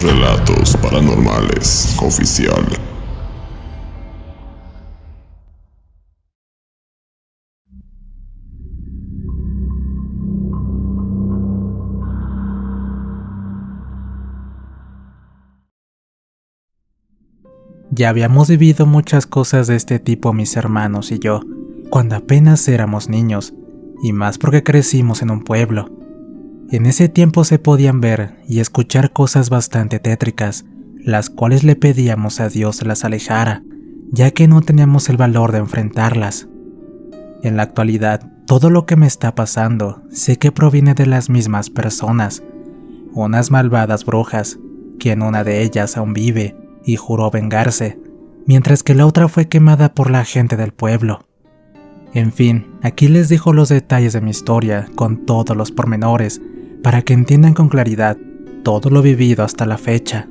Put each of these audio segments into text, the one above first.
Relatos Paranormales Oficial. Ya habíamos vivido muchas cosas de este tipo mis hermanos y yo, cuando apenas éramos niños, y más porque crecimos en un pueblo. En ese tiempo se podían ver y escuchar cosas bastante tétricas, las cuales le pedíamos a Dios las alejara, ya que no teníamos el valor de enfrentarlas. En la actualidad, todo lo que me está pasando sé que proviene de las mismas personas, unas malvadas brujas, quien una de ellas aún vive y juró vengarse, mientras que la otra fue quemada por la gente del pueblo. En fin, aquí les dejo los detalles de mi historia con todos los pormenores, para que entiendan con claridad todo lo vivido hasta la fecha.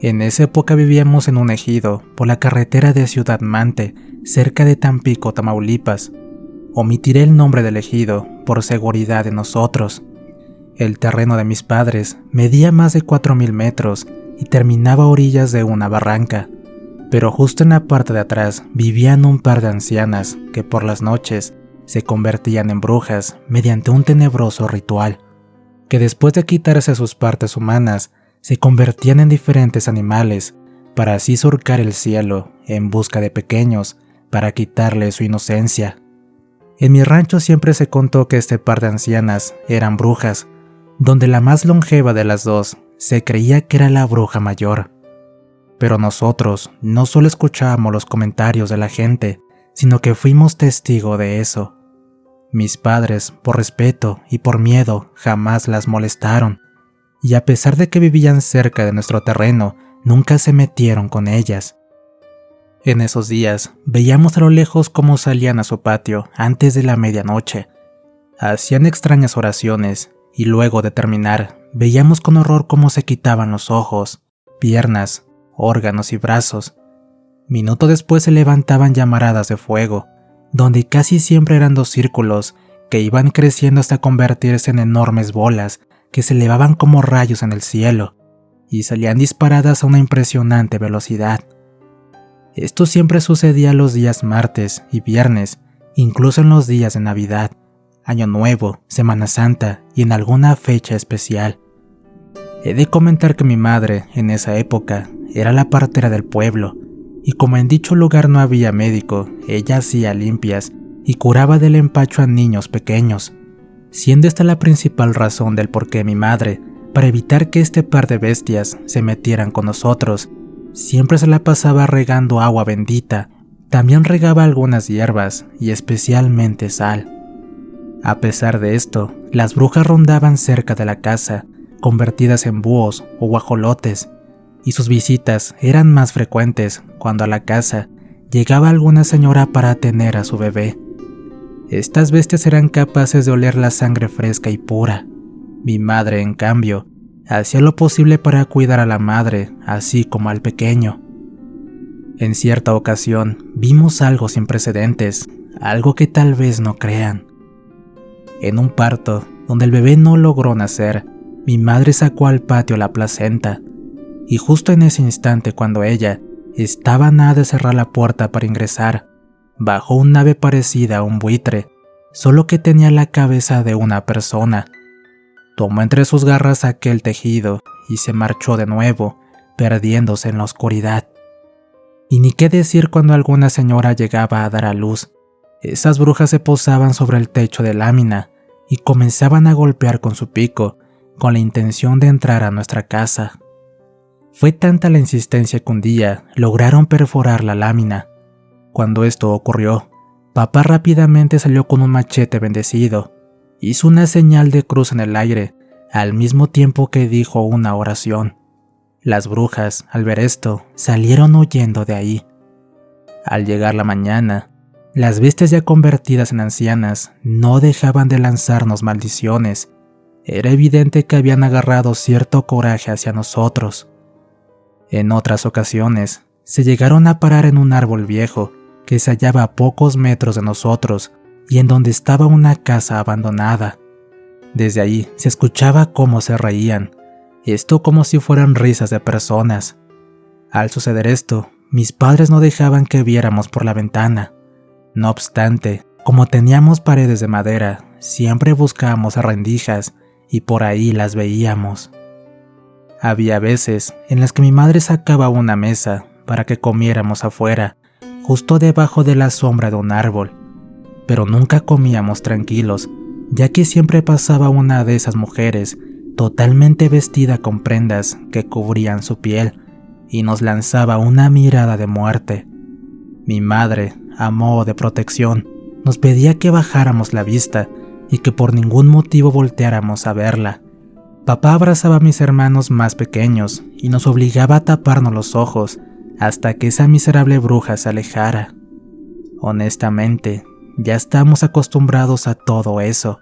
En esa época vivíamos en un ejido por la carretera de Ciudad Mante, cerca de Tampico, Tamaulipas. Omitiré el nombre del ejido por seguridad de nosotros. El terreno de mis padres medía más de 4,000 metros y terminaba a orillas de una barranca, pero justo en la parte de atrás vivían un par de ancianas que por las noches se convertían en brujas mediante un tenebroso ritual, que después de quitarse sus partes humanas, se convertían en diferentes animales para así surcar el cielo en busca de pequeños para quitarle su inocencia. En mi rancho siempre se contó que este par de ancianas eran brujas, donde la más longeva de las dos se creía que era la bruja mayor. Pero nosotros no solo escuchábamos los comentarios de la gente, sino que fuimos testigo de eso. Mis padres, por respeto y por miedo, jamás las molestaron, y a pesar de que vivían cerca de nuestro terreno, nunca se metieron con ellas. En esos días, veíamos a lo lejos cómo salían a su patio antes de la medianoche. Hacían extrañas oraciones, y luego de terminar, veíamos con horror cómo se quitaban los ojos, piernas, órganos y brazos. Minuto después se levantaban llamaradas de fuego, donde casi siempre eran 2 círculos que iban creciendo hasta convertirse en enormes bolas que se elevaban como rayos en el cielo y salían disparadas a una impresionante velocidad. Esto siempre sucedía los días martes y viernes, incluso en los días de Navidad, Año Nuevo, Semana Santa y en alguna fecha especial. He de comentar que mi madre, en esa época, era la partera del pueblo, y como en dicho lugar no había médico, ella hacía limpias y curaba del empacho a niños pequeños, siendo esta la principal razón del por qué mi madre, para evitar que este par de bestias se metieran con nosotros, siempre se la pasaba regando agua bendita. También regaba algunas hierbas y especialmente sal. A pesar de esto, las brujas rondaban cerca de la casa, convertidas en búhos o guajolotes, y sus visitas eran más frecuentes cuando a la casa llegaba alguna señora para tener a su bebé. Estas bestias eran capaces de oler la sangre fresca y pura. Mi madre, en cambio, hacía lo posible para cuidar a la madre, así como al pequeño. En cierta ocasión, vimos algo sin precedentes, algo que tal vez no crean. En un parto, donde el bebé no logró nacer, mi madre sacó al patio la placenta, y justo en ese instante cuando ella estaba a nada de cerrar la puerta para ingresar, bajó un ave parecida a un buitre, solo que tenía la cabeza de una persona. Tomó entre sus garras aquel tejido y se marchó de nuevo, perdiéndose en la oscuridad. Y ni qué decir cuando alguna señora llegaba a dar a luz. Esas brujas se posaban sobre el techo de lámina y comenzaban a golpear con su pico, con la intención de entrar a nuestra casa. Fue tanta la insistencia que un día lograron perforar la lámina. Cuando esto ocurrió, papá rápidamente salió con un machete bendecido, hizo una señal de cruz en el aire, al mismo tiempo que dijo una oración. Las brujas, al ver esto, salieron huyendo de ahí. Al llegar la mañana, las bestias ya convertidas en ancianas no dejaban de lanzarnos maldiciones. Era evidente que habían agarrado cierto coraje hacia nosotros. En otras ocasiones, se llegaron a parar en un árbol viejo que se hallaba a pocos metros de nosotros y en donde estaba una casa abandonada. Desde ahí se escuchaba cómo se reían, esto como si fueran risas de personas. Al suceder esto, mis padres no dejaban que viéramos por la ventana. No obstante, como teníamos paredes de madera, siempre buscábamos rendijas y por ahí las veíamos. Había veces en las que mi madre sacaba una mesa para que comiéramos afuera, justo debajo de la sombra de un árbol, pero nunca comíamos tranquilos, ya que siempre pasaba una de esas mujeres totalmente vestida con prendas que cubrían su piel y nos lanzaba una mirada de muerte. Mi madre, a modo de protección, nos pedía que bajáramos la vista y que por ningún motivo volteáramos a verla. Papá abrazaba a mis hermanos más pequeños y nos obligaba a taparnos los ojos hasta que esa miserable bruja se alejara. Honestamente, ya estamos acostumbrados a todo eso,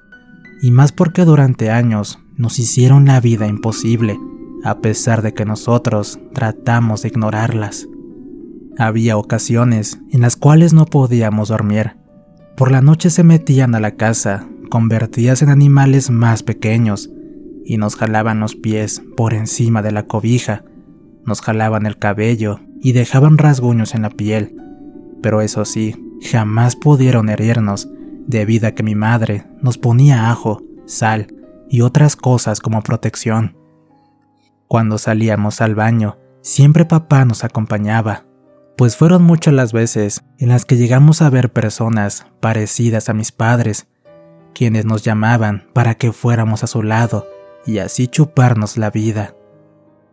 y más porque durante años nos hicieron la vida imposible, a pesar de que nosotros tratamos de ignorarlas. Había ocasiones en las cuales no podíamos dormir. Por la noche se metían a la casa, convertidas en animales más pequeños, y nos jalaban los pies por encima de la cobija, nos jalaban el cabello y dejaban rasguños en la piel. Pero eso sí, jamás pudieron herirnos, debido a que mi madre nos ponía ajo, sal y otras cosas como protección. Cuando salíamos al baño, siempre papá nos acompañaba, pues fueron muchas las veces en las que llegamos a ver personas parecidas a mis padres, quienes nos llamaban para que fuéramos a su lado y así chuparnos la vida.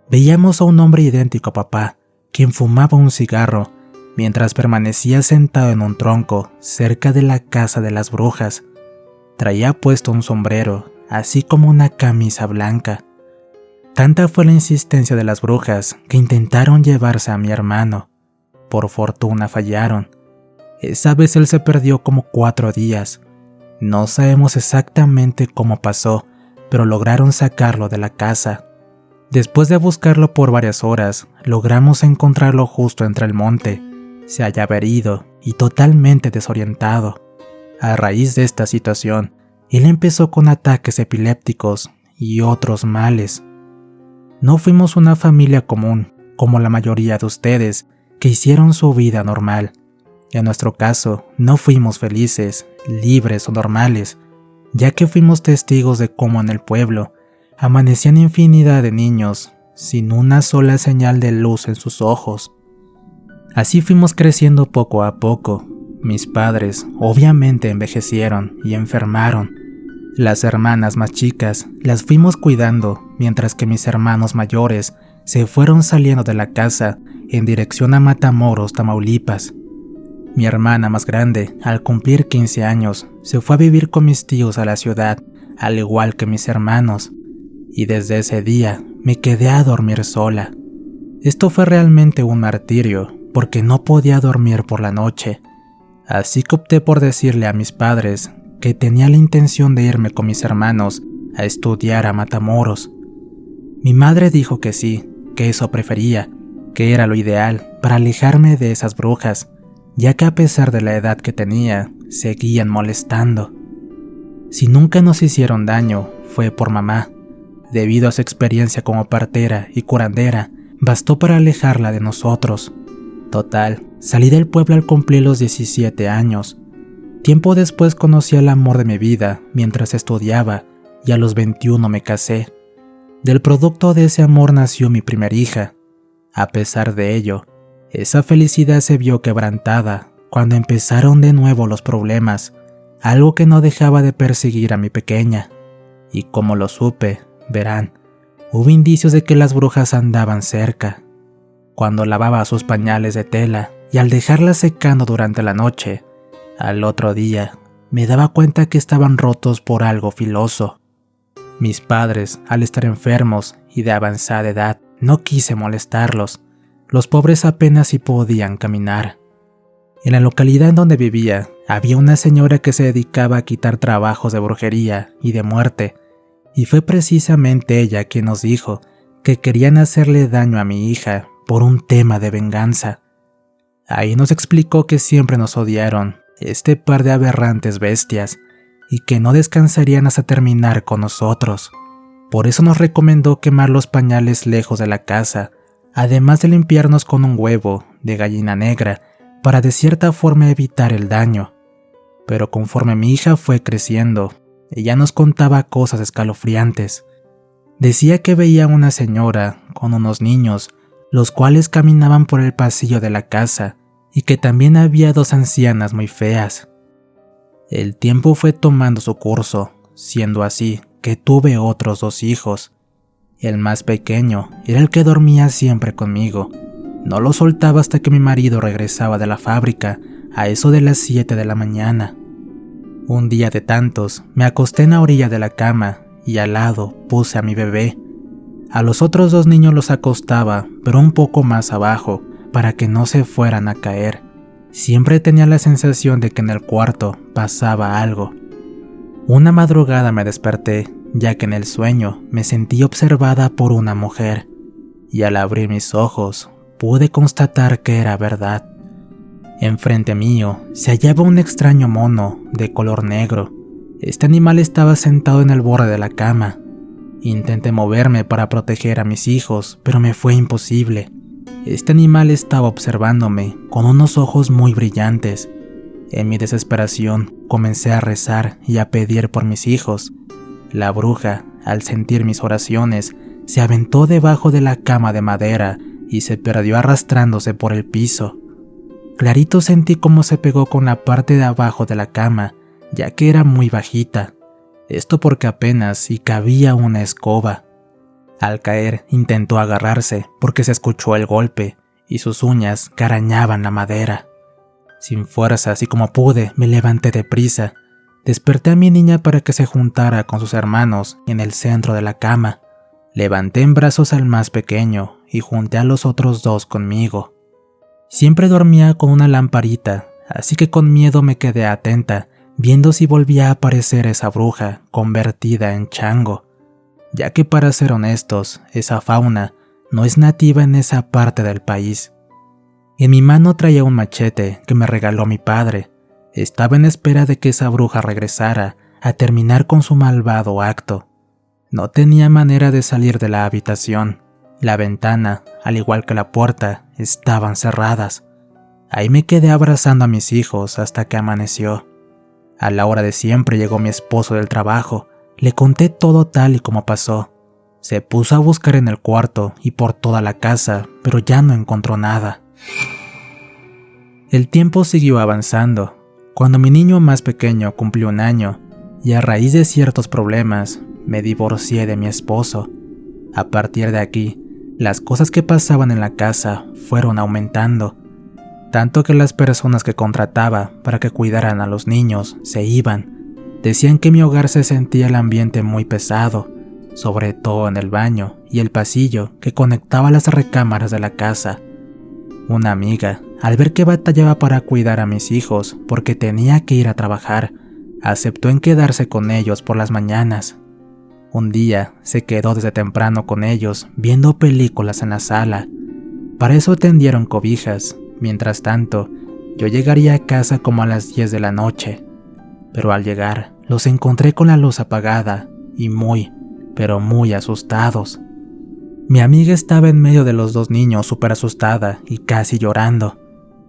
Veíamos a un hombre idéntico a papá, quien fumaba un cigarro, mientras permanecía sentado en un tronco cerca de la casa de las brujas. Traía puesto un sombrero, así como una camisa blanca. Tanta fue la insistencia de las brujas que intentaron llevarse a mi hermano. Por fortuna fallaron. Esa vez él se perdió como 4 días. No sabemos exactamente cómo pasó, pero lograron sacarlo de la casa. Después de buscarlo por varias horas, logramos encontrarlo justo entre el monte. Se hallaba herido y totalmente desorientado. A raíz de esta situación, él empezó con ataques epilépticos y otros males. No fuimos una familia común, como la mayoría de ustedes, que hicieron su vida normal. En nuestro caso, no fuimos felices, libres o normales, ya que fuimos testigos de cómo en el pueblo amanecían infinidad de niños, sin una sola señal de luz en sus ojos. Así fuimos creciendo poco a poco. Mis padres obviamente envejecieron y enfermaron. Las hermanas más chicas las fuimos cuidando, mientras que mis hermanos mayores se fueron saliendo de la casa en dirección a Matamoros, Tamaulipas. Mi hermana más grande, al cumplir 15 años, se fue a vivir con mis tíos a la ciudad, al igual que mis hermanos, y desde ese día me quedé a dormir sola. Esto fue realmente un martirio, porque no podía dormir por la noche, así que opté por decirle a mis padres que tenía la intención de irme con mis hermanos a estudiar a Matamoros. Mi madre dijo que sí, que eso prefería, que era lo ideal para alejarme de esas brujas, ya que a pesar de la edad que tenía, seguían molestando. Si nunca nos hicieron daño, fue por mamá. Debido a su experiencia como partera y curandera, bastó para alejarla de nosotros. Total, salí del pueblo al cumplir los 17 años. Tiempo después conocí al amor de mi vida mientras estudiaba y a los 21 me casé. Del producto de ese amor nació mi primera hija. A pesar de ello, esa felicidad se vio quebrantada cuando empezaron de nuevo los problemas, algo que no dejaba de perseguir a mi pequeña. Y como lo supe, verán, hubo indicios de que las brujas andaban cerca. Cuando lavaba sus pañales de tela y al dejarlas secando durante la noche, al otro día me daba cuenta que estaban rotos por algo filoso. Mis padres, al estar enfermos y de avanzada edad, no quise molestarlos. Los pobres apenas si podían caminar. En la localidad en donde vivía, había una señora que se dedicaba a quitar trabajos de brujería y de muerte, y fue precisamente ella quien nos dijo que querían hacerle daño a mi hija por un tema de venganza. Ahí nos explicó que siempre nos odiaron, este par de aberrantes bestias, y que no descansarían hasta terminar con nosotros. Por eso nos recomendó quemar los pañales lejos de la casa, además de limpiarnos con un huevo de gallina negra para de cierta forma evitar el daño. Pero conforme mi hija fue creciendo, ella nos contaba cosas escalofriantes. Decía que veía a una señora con unos niños, los cuales caminaban por el pasillo de la casa, y que también había 2 ancianas muy feas. El tiempo fue tomando su curso, siendo así que tuve otros 2 hijos. El más pequeño era el que dormía siempre conmigo. No lo soltaba hasta que mi marido regresaba de la fábrica, a eso de las 7 de la mañana. Un día de tantos, me acosté en la orilla de la cama y al lado puse a mi bebé. A los otros 2 niños los acostaba, pero un poco más abajo, para que no se fueran a caer. Siempre tenía la sensación de que en el cuarto pasaba algo. Una madrugada me desperté, ya que en el sueño me sentí observada por una mujer, y al abrir mis ojos pude constatar que era verdad. Enfrente mío se hallaba un extraño mono de color negro. Este animal estaba sentado en el borde de la cama. Intenté moverme para proteger a mis hijos, pero me fue imposible. Este animal estaba observándome con unos ojos muy brillantes. En mi desesperación comencé a rezar y a pedir por mis hijos. La bruja, al sentir mis oraciones, se aventó debajo de la cama de madera y se perdió arrastrándose por el piso. Clarito sentí cómo se pegó con la parte de abajo de la cama, ya que era muy bajita. Esto porque apenas si cabía una escoba. Al caer intentó agarrarse porque se escuchó el golpe y sus uñas arañaban la madera. Sin fuerzas y como pude, me levanté deprisa. Desperté a mi niña para que se juntara con sus hermanos en el centro de la cama. Levanté en brazos al más pequeño y junté a los otros 2 conmigo. Siempre dormía con una lamparita, así que con miedo me quedé atenta, viendo si volvía a aparecer esa bruja convertida en chango, ya que para ser honestos, esa fauna no es nativa en esa parte del país. En mi mano traía un machete que me regaló mi padre. Estaba en espera de que esa bruja regresara a terminar con su malvado acto. No tenía manera de salir de la habitación. La ventana, al igual que la puerta, estaban cerradas. Ahí me quedé abrazando a mis hijos hasta que amaneció. A la hora de siempre llegó mi esposo del trabajo. Le conté todo tal y como pasó. Se puso a buscar en el cuarto y por toda la casa, pero ya no encontró nada. El tiempo siguió avanzando. Cuando mi niño más pequeño cumplió 1 año, y a raíz de ciertos problemas, me divorcié de mi esposo. A partir de aquí, las cosas que pasaban en la casa fueron aumentando, tanto que las personas que contrataba para que cuidaran a los niños se iban. Decían que en mi hogar se sentía el ambiente muy pesado, sobre todo en el baño y el pasillo que conectaba las recámaras de la casa. Una amiga, al ver que batallaba para cuidar a mis hijos porque tenía que ir a trabajar, aceptó en quedarse con ellos por las mañanas. Un día se quedó desde temprano con ellos viendo películas en la sala. Para eso tendieron cobijas. Mientras tanto, yo llegaría a casa como a las 10 de la noche. Pero al llegar, los encontré con la luz apagada y muy, pero muy asustados. Mi amiga estaba en medio de los 2 niños súper asustada y casi llorando.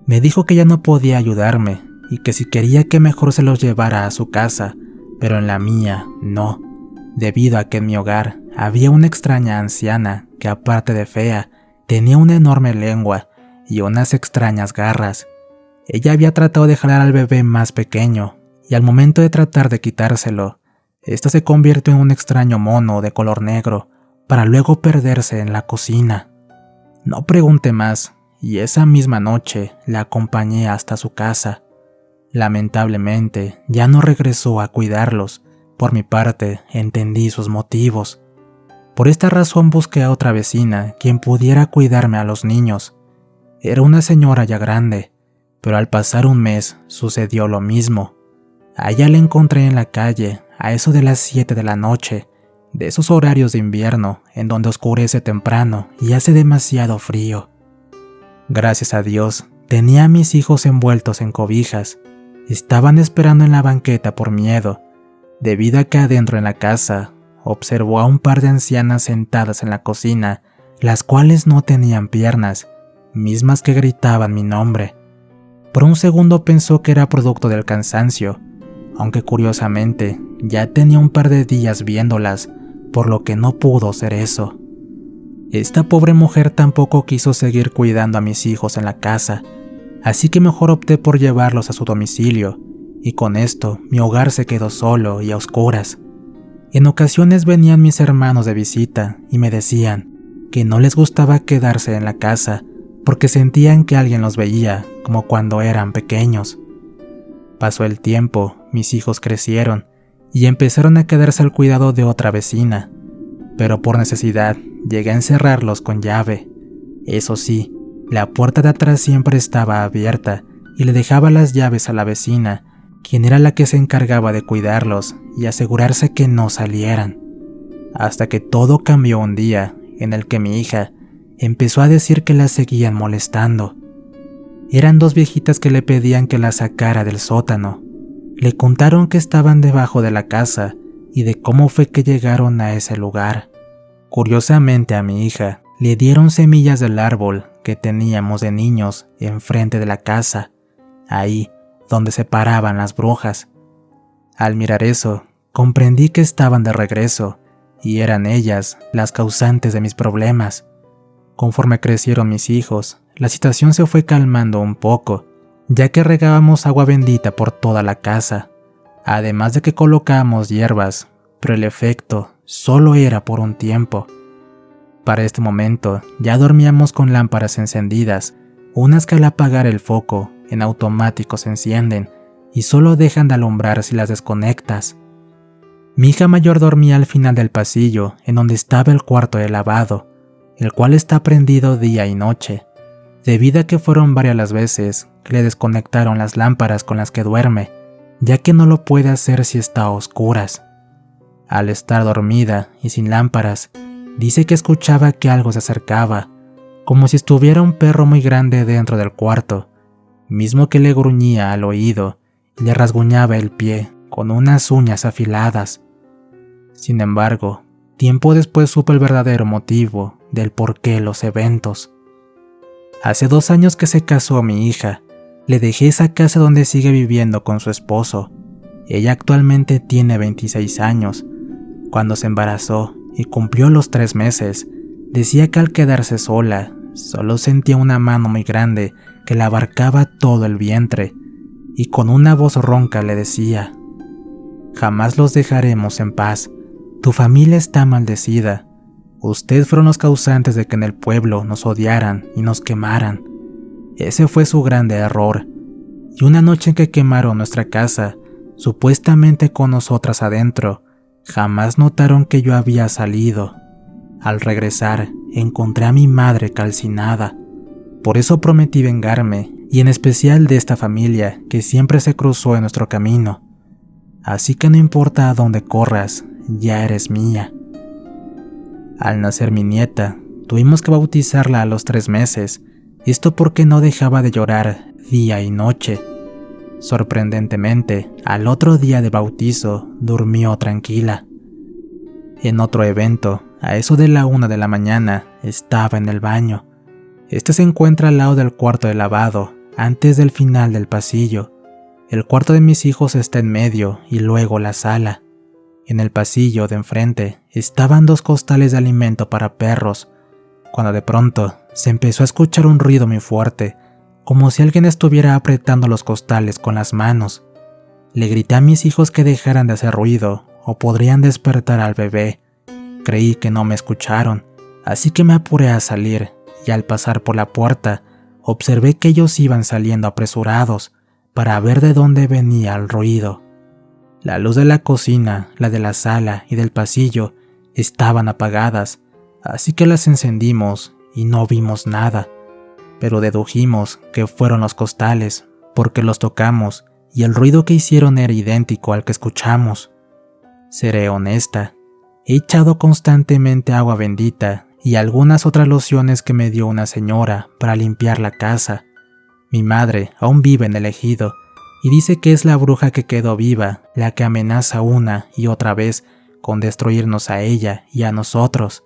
Me dijo que ya no podía ayudarme y que si quería que mejor se los llevara a su casa, pero en la mía no, debido a que en mi hogar había una extraña anciana que, aparte de fea, tenía una enorme lengua y unas extrañas garras. Ella había tratado de jalar al bebé más pequeño y al momento de tratar de quitárselo, este se convirtió en un extraño mono de color negro para luego perderse en la cocina. No pregunté más y esa misma noche la acompañé hasta su casa. Lamentablemente ya no regresó a cuidarlos. Por mi parte, entendí sus motivos. Por esta razón busqué a otra vecina quien pudiera cuidarme a los niños. Era una señora ya grande, pero al pasar un mes sucedió lo mismo. A ella la encontré en la calle a eso de las 7 de la noche, de esos horarios de invierno en donde oscurece temprano y hace demasiado frío. Gracias a Dios, tenía a mis hijos envueltos en cobijas. Estaban esperando en la banqueta por miedo, debido a que adentro en la casa, observó a un par de ancianas sentadas en la cocina, las cuales no tenían piernas, mismas que gritaban mi nombre. Por un segundo pensó que era producto del cansancio, aunque curiosamente ya tenía un par de días viéndolas, por lo que no pudo ser eso. Esta pobre mujer tampoco quiso seguir cuidando a mis hijos en la casa, así que mejor opté por llevarlos a su domicilio, y con esto mi hogar se quedó solo y a oscuras. En ocasiones venían mis hermanos de visita y me decían que no les gustaba quedarse en la casa porque sentían que alguien los veía, como cuando eran pequeños. Pasó el tiempo, mis hijos crecieron y empezaron a quedarse al cuidado de otra vecina, pero por necesidad llegué a encerrarlos con llave. Eso sí, la puerta de atrás siempre estaba abierta y le dejaba las llaves a la vecina, quien era la que se encargaba de cuidarlos y asegurarse que no salieran. Hasta que todo cambió un día en el que mi hija empezó a decir que la seguían molestando. Eran dos viejitas que le pedían que la sacara del sótano. Le contaron que estaban debajo de la casa y de cómo fue que llegaron a ese lugar. Curiosamente a mi hija le dieron semillas del árbol que teníamos de niños enfrente de la casa, ahí donde se paraban las brujas. Al mirar eso, comprendí que estaban de regreso y eran ellas las causantes de mis problemas. Conforme crecieron mis hijos, la situación se fue calmando un poco, ya que regábamos agua bendita por toda la casa, además de que colocábamos hierbas, pero el efecto solo era por un tiempo. Para este momento ya dormíamos con lámparas encendidas, unas que al apagar el foco en automático se encienden y solo dejan de alumbrar si las desconectas. Mi hija mayor dormía al final del pasillo, en donde estaba el cuarto de lavado, el cual está prendido día y noche, debido a que fueron varias las veces que le desconectaron las lámparas con las que duerme, ya que no lo puede hacer si está a oscuras. Al estar dormida y sin lámparas, dice que escuchaba que algo se acercaba, como si estuviera un perro muy grande dentro del cuarto, mismo que le gruñía al oído y le rasguñaba el pie con unas uñas afiladas. Sin embargo, tiempo después supe el verdadero motivo del por qué los eventos. Hace 2 años que se casó mi hija, le dejé esa casa donde sigue viviendo con su esposo. Ella actualmente tiene 26 años. Cuando se embarazó y cumplió los 3 meses, decía que al quedarse sola, solo sentía una mano muy grande que le abarcaba todo el vientre, y con una voz ronca le decía: «Jamás los dejaremos en paz. Tu familia está maldecida. Ustedes fueron los causantes de que en el pueblo nos odiaran y nos quemaran. Ese fue su grande error. Y una noche en que quemaron nuestra casa, supuestamente con nosotras adentro, jamás notaron que yo había salido. Al regresar, encontré a mi madre calcinada. Por eso prometí vengarme, y en especial de esta familia que siempre se cruzó en nuestro camino. Así que no importa a dónde corras, ya eres mía». Al nacer mi nieta, tuvimos que bautizarla a los 3 meses, esto porque no dejaba de llorar día y noche. Sorprendentemente, al otro día de bautizo, durmió tranquila. En otro evento, a eso de la 1 de la mañana, estaba en el baño. Este se encuentra al lado del cuarto de lavado, antes del final del pasillo. El cuarto de mis hijos está en medio y luego la sala. En el pasillo de enfrente estaban 2 costales de alimento para perros, cuando de pronto se empezó a escuchar un ruido muy fuerte, como si alguien estuviera apretando los costales con las manos. Le grité a mis hijos que dejaran de hacer ruido o podrían despertar al bebé. Creí que no me escucharon, así que me apuré a salir, y al pasar por la puerta observé que ellos iban saliendo apresurados para ver de dónde venía el ruido. La luz de la cocina, la de la sala y del pasillo estaban apagadas, así que las encendimos y no vimos nada, pero dedujimos que fueron los costales porque los tocamos y el ruido que hicieron era idéntico al que escuchamos. Seré honesta, he echado constantemente agua bendita y algunas otras lociones que me dio una señora para limpiar la casa. Mi madre aún vive en el ejido y dice que es la bruja que quedó viva la que amenaza una y otra vez con destruirnos a ella y a nosotros.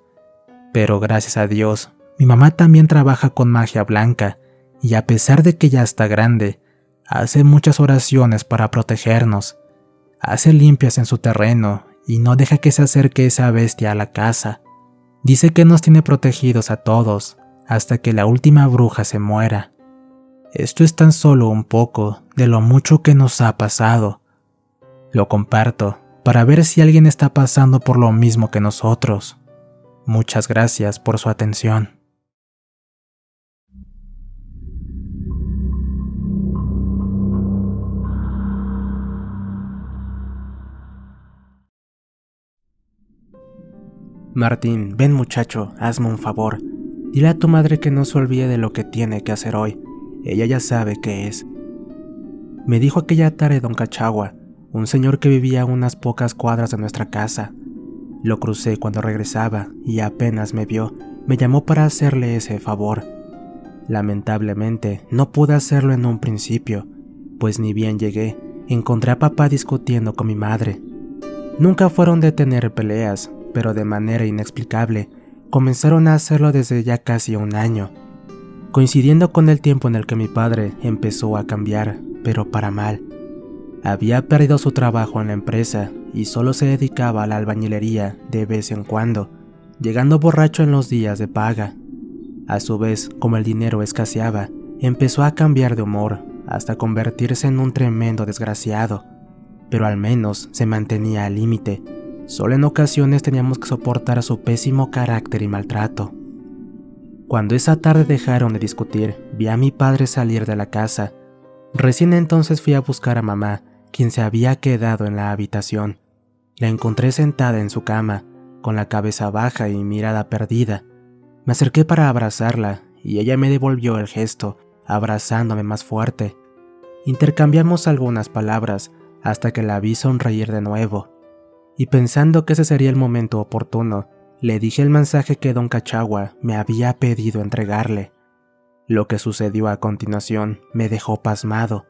Pero gracias a Dios, mi mamá también trabaja con magia blanca y a pesar de que ya está grande, hace muchas oraciones para protegernos. Hace limpias en su terreno y no deja que se acerque esa bestia a la casa. Dice que nos tiene protegidos a todos hasta que la última bruja se muera. Esto es tan solo un poco de lo mucho que nos ha pasado. Lo comparto para ver si alguien está pasando por lo mismo que nosotros. Muchas gracias por su atención. Martín, ven muchacho, hazme un favor. Dile a tu madre que no se olvide de lo que tiene que hacer hoy. Ella ya sabe qué es. Me dijo aquella tarde don Cachagua, un señor que vivía a unas pocas cuadras de nuestra casa. Lo crucé cuando regresaba y apenas me vio, me llamó para hacerle ese favor. Lamentablemente, no pude hacerlo en un principio, pues ni bien llegué, encontré a papá discutiendo con mi madre. Nunca fueron de tener peleas, pero de manera inexplicable, comenzaron a hacerlo desde ya casi un año, coincidiendo con el tiempo en el que mi padre empezó a cambiar, pero para mal. Había perdido su trabajo en la empresa y solo se dedicaba a la albañilería de vez en cuando, llegando borracho en los días de paga. A su vez, como el dinero escaseaba, empezó a cambiar de humor hasta convertirse en un tremendo desgraciado, pero al menos se mantenía al límite. Solo en ocasiones teníamos que soportar su pésimo carácter y maltrato. Cuando esa tarde dejaron de discutir, vi a mi padre salir de la casa. Recién entonces fui a buscar a mamá, quien se había quedado en la habitación. La encontré sentada en su cama, con la cabeza baja y mirada perdida. Me acerqué para abrazarla y ella me devolvió el gesto, abrazándome más fuerte. Intercambiamos algunas palabras hasta que la vi sonreír de nuevo. Y pensando que ese sería el momento oportuno, le dije el mensaje que don Cachagua me había pedido entregarle. Lo que sucedió a continuación me dejó pasmado.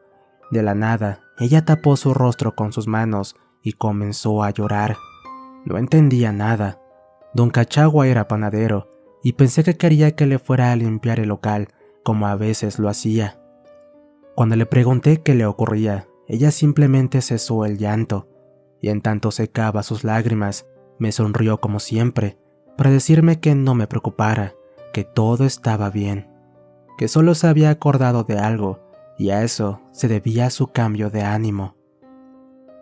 De la nada, ella tapó su rostro con sus manos y comenzó a llorar. No entendía nada. Don Cachagua era panadero y pensé que quería que le fuera a limpiar el local, como a veces lo hacía. Cuando le pregunté qué le ocurría, ella simplemente cesó el llanto, y en tanto secaba sus lágrimas, me sonrió como siempre, para decirme que no me preocupara, que todo estaba bien, que solo se había acordado de algo, y a eso se debía su cambio de ánimo.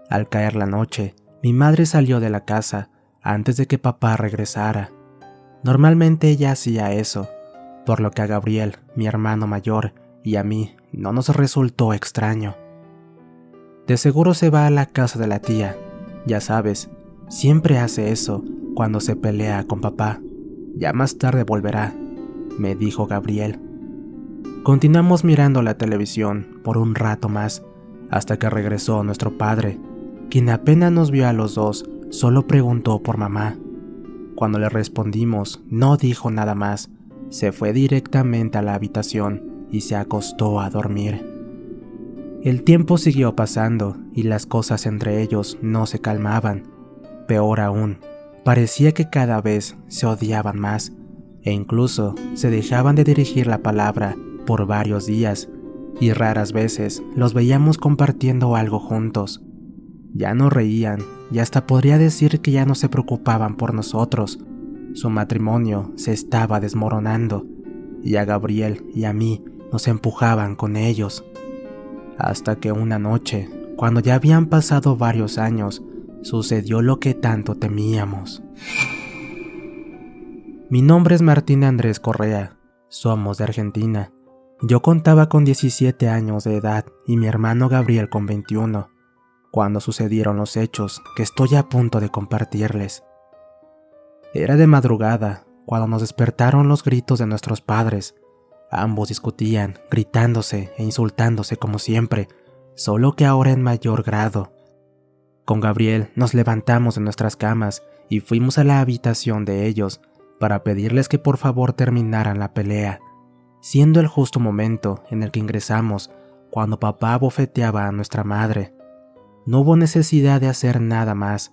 Al caer la noche, mi madre salió de la casa antes de que papá regresara. Normalmente ella hacía eso, por lo que a Gabriel, mi hermano mayor, y a mí no nos resultó extraño. De seguro se va a la casa de la tía, ya sabes, siempre hace eso cuando se pelea con papá. Ya más tarde volverá, me dijo Gabriel. Continuamos mirando la televisión por un rato más, hasta que regresó nuestro padre, quien apenas nos vio a los dos, solo preguntó por mamá. Cuando le respondimos, no dijo nada más, se fue directamente a la habitación y se acostó a dormir. El tiempo siguió pasando y las cosas entre ellos no se calmaban. Peor aún, parecía que cada vez se odiaban más e incluso se dejaban de dirigir la palabra por varios días y raras veces los veíamos compartiendo algo juntos. Ya no reían y hasta podría decir que ya no se preocupaban por nosotros. Su matrimonio se estaba desmoronando y a Gabriel y a mí nos empujaban con ellos. Hasta que una noche, cuando ya habían pasado varios años, sucedió lo que tanto temíamos. Mi nombre es Martín Andrés Correa, somos de Argentina. Yo contaba con 17 años de edad y mi hermano Gabriel con 21, cuando sucedieron los hechos que estoy a punto de compartirles. Era de madrugada, cuando nos despertaron los gritos de nuestros padres. Ambos discutían, gritándose e insultándose como siempre, solo que ahora en mayor grado. Con Gabriel nos levantamos de nuestras camas y fuimos a la habitación de ellos para pedirles que por favor terminaran la pelea, siendo el justo momento en el que ingresamos cuando papá bofeteaba a nuestra madre. No hubo necesidad de hacer nada más.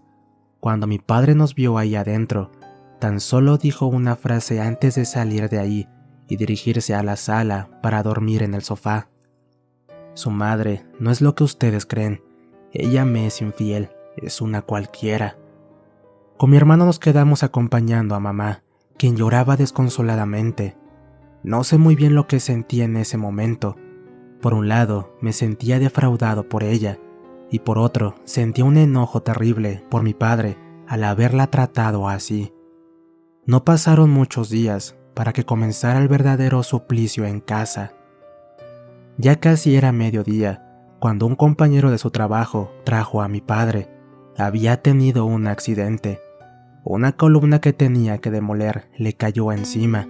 Cuando mi padre nos vio ahí adentro, tan solo dijo una frase antes de salir de ahí y dirigirse a la sala para dormir en el sofá. Su madre no es lo que ustedes creen. Ella me es infiel, es una cualquiera. Con mi hermano nos quedamos acompañando a mamá, quien lloraba desconsoladamente. No sé muy bien lo que sentía en ese momento. Por un lado, me sentía defraudado por ella, y por otro, sentía un enojo terrible por mi padre al haberla tratado así. No pasaron muchos días para que comenzara el verdadero suplicio en casa. Ya casi era mediodía, cuando un compañero de su trabajo trajo a mi padre. Había tenido un accidente. Una columna que tenía que demoler le cayó encima.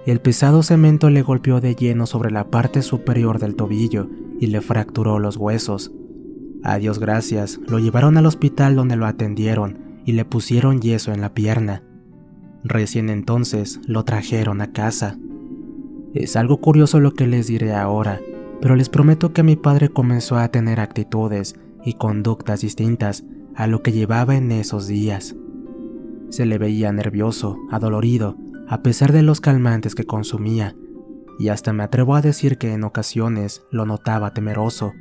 El pesado cemento le golpeó de lleno sobre la parte superior del tobillo y le fracturó los huesos. A Dios gracias, lo llevaron al hospital donde lo atendieron y le pusieron yeso en la pierna. Recién entonces lo trajeron a casa. Es algo curioso lo que les diré ahora, pero les prometo que mi padre comenzó a tener actitudes y conductas distintas a lo que llevaba en esos días. Se le veía nervioso, adolorido, a pesar de los calmantes que consumía, y hasta me atrevo a decir que en ocasiones lo notaba temeroso,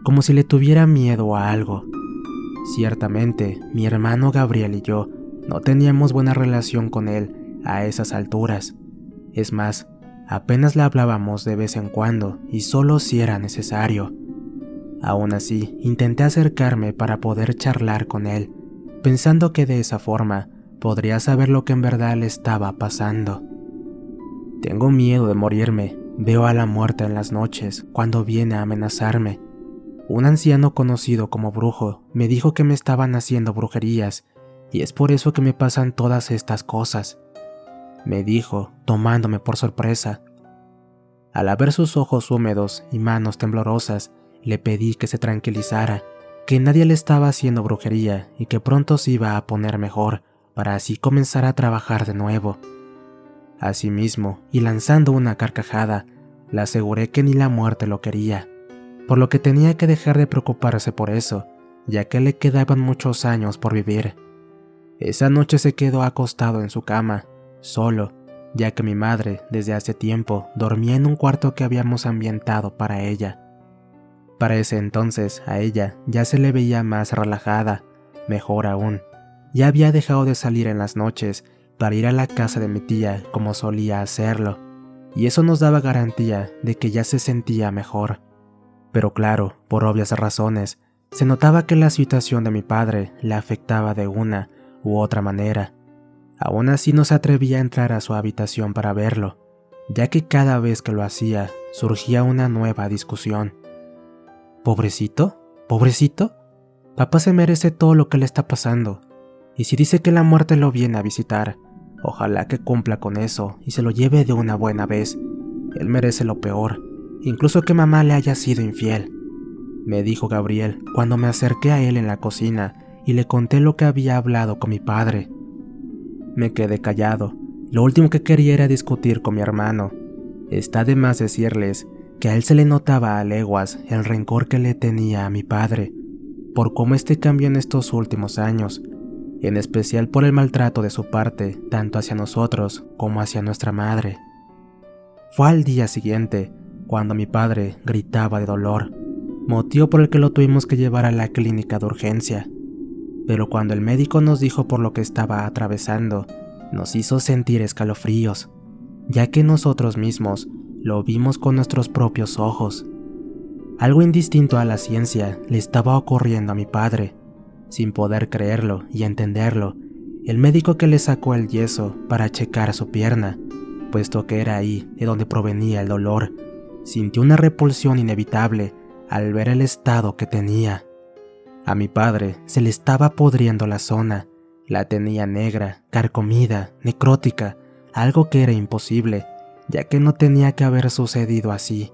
como si le tuviera miedo a algo. Ciertamente, mi hermano Gabriel y yo no teníamos buena relación con él a esas alturas. Es más, apenas le hablábamos de vez en cuando y solo si era necesario. Aún así, intenté acercarme para poder charlar con él, pensando que de esa forma podría saber lo que en verdad le estaba pasando. Tengo miedo de morirme, veo a la muerte en las noches cuando viene a amenazarme. Un anciano conocido como brujo me dijo que me estaban haciendo brujerías y es por eso que me pasan todas estas cosas, me dijo, tomándome por sorpresa. Al ver sus ojos húmedos y manos temblorosas, le pedí que se tranquilizara, que nadie le estaba haciendo brujería y que pronto se iba a poner mejor, para así comenzar a trabajar de nuevo. Asimismo, y lanzando una carcajada, le aseguré que ni la muerte lo quería, por lo que tenía que dejar de preocuparse por eso, ya que le quedaban muchos años por vivir. Esa noche se quedó acostado en su cama, solo, ya que mi madre, desde hace tiempo, dormía en un cuarto que habíamos ambientado para ella. Para ese entonces, a ella ya se le veía más relajada, mejor aún. Ya había dejado de salir en las noches para ir a la casa de mi tía como solía hacerlo, y eso nos daba garantía de que ya se sentía mejor. Pero claro, por obvias razones, se notaba que la situación de mi padre le afectaba de una u otra manera. Aún así no se atrevía a entrar a su habitación para verlo, ya que cada vez que lo hacía surgía una nueva discusión. ¿Pobrecito? ¿Pobrecito? Papá se merece todo lo que le está pasando. Y si dice que la muerte lo viene a visitar, ojalá que cumpla con eso y se lo lleve de una buena vez. Él merece lo peor, incluso que mamá le haya sido infiel, me dijo Gabriel cuando me acerqué a él en la cocina y le conté lo que había hablado con mi padre. Me quedé callado, lo último que quería era discutir con mi hermano. Está de más decirles que a él se le notaba a leguas el rencor que le tenía a mi padre, por cómo este cambió en estos últimos años, en especial por el maltrato de su parte, tanto hacia nosotros como hacia nuestra madre. Fue al día siguiente, cuando mi padre gritaba de dolor, motivo por el que lo tuvimos que llevar a la clínica de urgencia. Pero cuando el médico nos dijo por lo que estaba atravesando, nos hizo sentir escalofríos, ya que nosotros mismos lo vimos con nuestros propios ojos. Algo indistinto a la ciencia le estaba ocurriendo a mi padre. Sin poder creerlo y entenderlo, el médico que le sacó el yeso para checar su pierna, puesto que era ahí de donde provenía el dolor, sintió una repulsión inevitable al ver el estado que tenía. A mi padre se le estaba podriendo la zona, la tenía negra, carcomida, necrótica, algo que era imposible, ya que no tenía que haber sucedido así.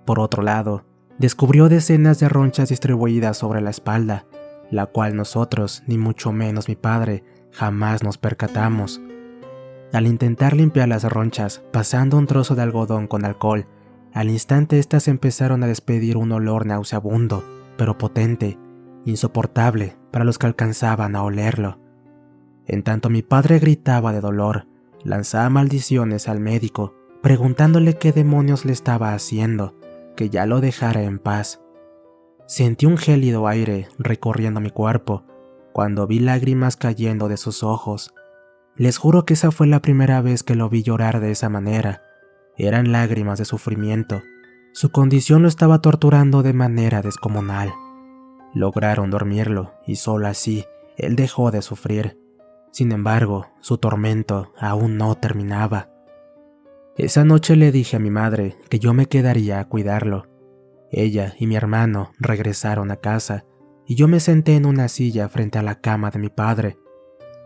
Por otro lado, descubrió decenas de ronchas distribuidas sobre la espalda, la cual nosotros, ni mucho menos mi padre, jamás nos percatamos. Al intentar limpiar las ronchas, pasando un trozo de algodón con alcohol, al instante estas empezaron a despedir un olor nauseabundo, pero potente, insoportable, para los que alcanzaban a olerlo. En tanto mi padre gritaba de dolor, lanzaba maldiciones al médico, preguntándole qué demonios le estaba haciendo, que ya lo dejara en paz. Sentí un gélido aire recorriendo mi cuerpo, cuando vi lágrimas cayendo de sus ojos. Les juro que esa fue la primera vez que lo vi llorar de esa manera. Eran lágrimas de sufrimiento. Su condición lo estaba torturando de manera descomunal. Lograron dormirlo y solo así él dejó de sufrir. Sin embargo, su tormento aún no terminaba. Esa noche le dije a mi madre que yo me quedaría a cuidarlo. Ella y mi hermano regresaron a casa y yo me senté en una silla frente a la cama de mi padre.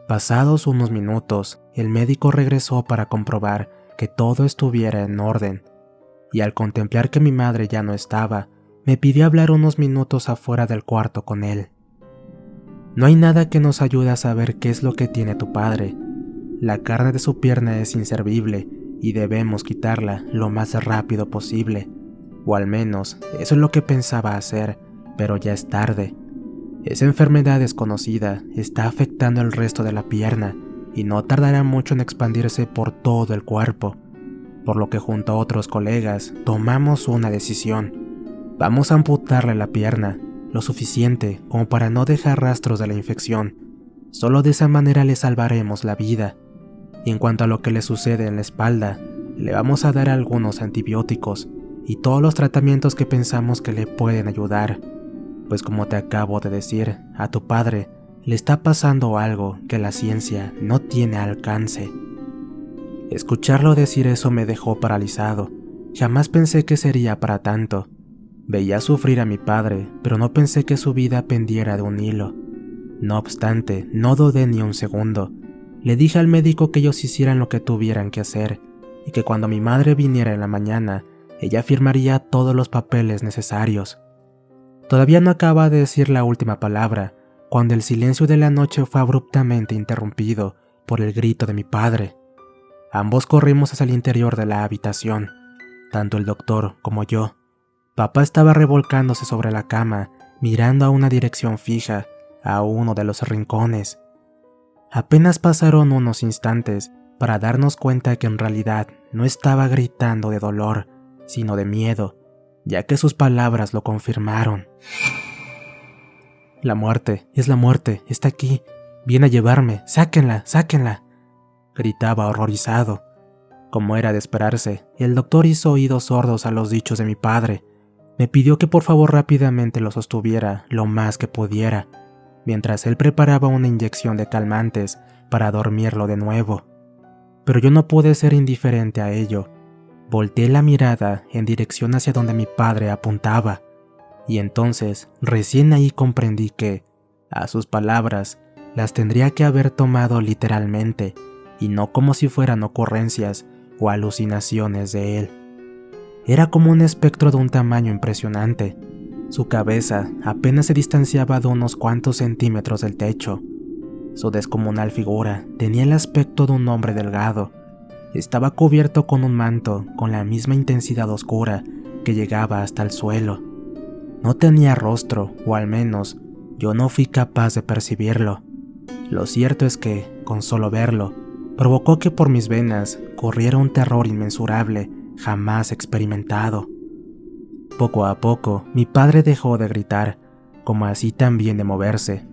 Pasados unos minutos, el médico regresó para comprobar que todo estuviera en orden, y al contemplar que mi madre ya no estaba, me pidió hablar unos minutos afuera del cuarto con él. No hay nada que nos ayude a saber qué es lo que tiene tu padre. La carne de su pierna es inservible y debemos quitarla lo más rápido posible, o al menos eso es lo que pensaba hacer, pero ya es tarde. Esa enfermedad desconocida está afectando el resto de la pierna y no tardará mucho en expandirse por todo el cuerpo, por lo que junto a otros colegas tomamos una decisión. Vamos a amputarle la pierna, lo suficiente como para no dejar rastros de la infección. Solo de esa manera le salvaremos la vida. Y en cuanto a lo que le sucede en la espalda, le vamos a dar algunos antibióticos y todos los tratamientos que pensamos que le pueden ayudar. Pues como te acabo de decir, a tu padre le está pasando algo que la ciencia no tiene alcance. Escucharlo decir eso me dejó paralizado. Jamás pensé que sería para tanto. Veía sufrir a mi padre, pero no pensé que su vida pendiera de un hilo. No obstante, no dudé ni un segundo. Le dije al médico que ellos hicieran lo que tuvieran que hacer, y que cuando mi madre viniera en la mañana, ella firmaría todos los papeles necesarios. Todavía no acababa de decir la última palabra, cuando el silencio de la noche fue abruptamente interrumpido por el grito de mi padre. Ambos corrimos hacia el interior de la habitación, tanto el doctor como yo. Papá estaba revolcándose sobre la cama, mirando a una dirección fija, a uno de los rincones. Apenas pasaron unos instantes para darnos cuenta que en realidad no estaba gritando de dolor, sino de miedo, ya que sus palabras lo confirmaron. La muerte, es la muerte, está aquí, viene a llevarme, sáquenla, sáquenla, gritaba horrorizado. Como era de esperarse, el doctor hizo oídos sordos a los dichos de mi padre. Me pidió que por favor rápidamente lo sostuviera lo más que pudiera, mientras él preparaba una inyección de calmantes para dormirlo de nuevo. Pero yo no pude ser indiferente a ello. Volteé la mirada en dirección hacia donde mi padre apuntaba, y entonces recién ahí comprendí que, a sus palabras, las tendría que haber tomado literalmente, y no como si fueran ocurrencias o alucinaciones de él. Era como un espectro de un tamaño impresionante. Su cabeza apenas se distanciaba de unos cuantos centímetros del techo. Su descomunal figura tenía el aspecto de un hombre delgado. Estaba cubierto con un manto con la misma intensidad oscura que llegaba hasta el suelo. No tenía rostro, o al menos yo no fui capaz de percibirlo. Lo cierto es que, con solo verlo, provocó que por mis venas corriera un terror inmensurable jamás experimentado. Poco a poco, mi padre dejó de gritar, como así también de moverse.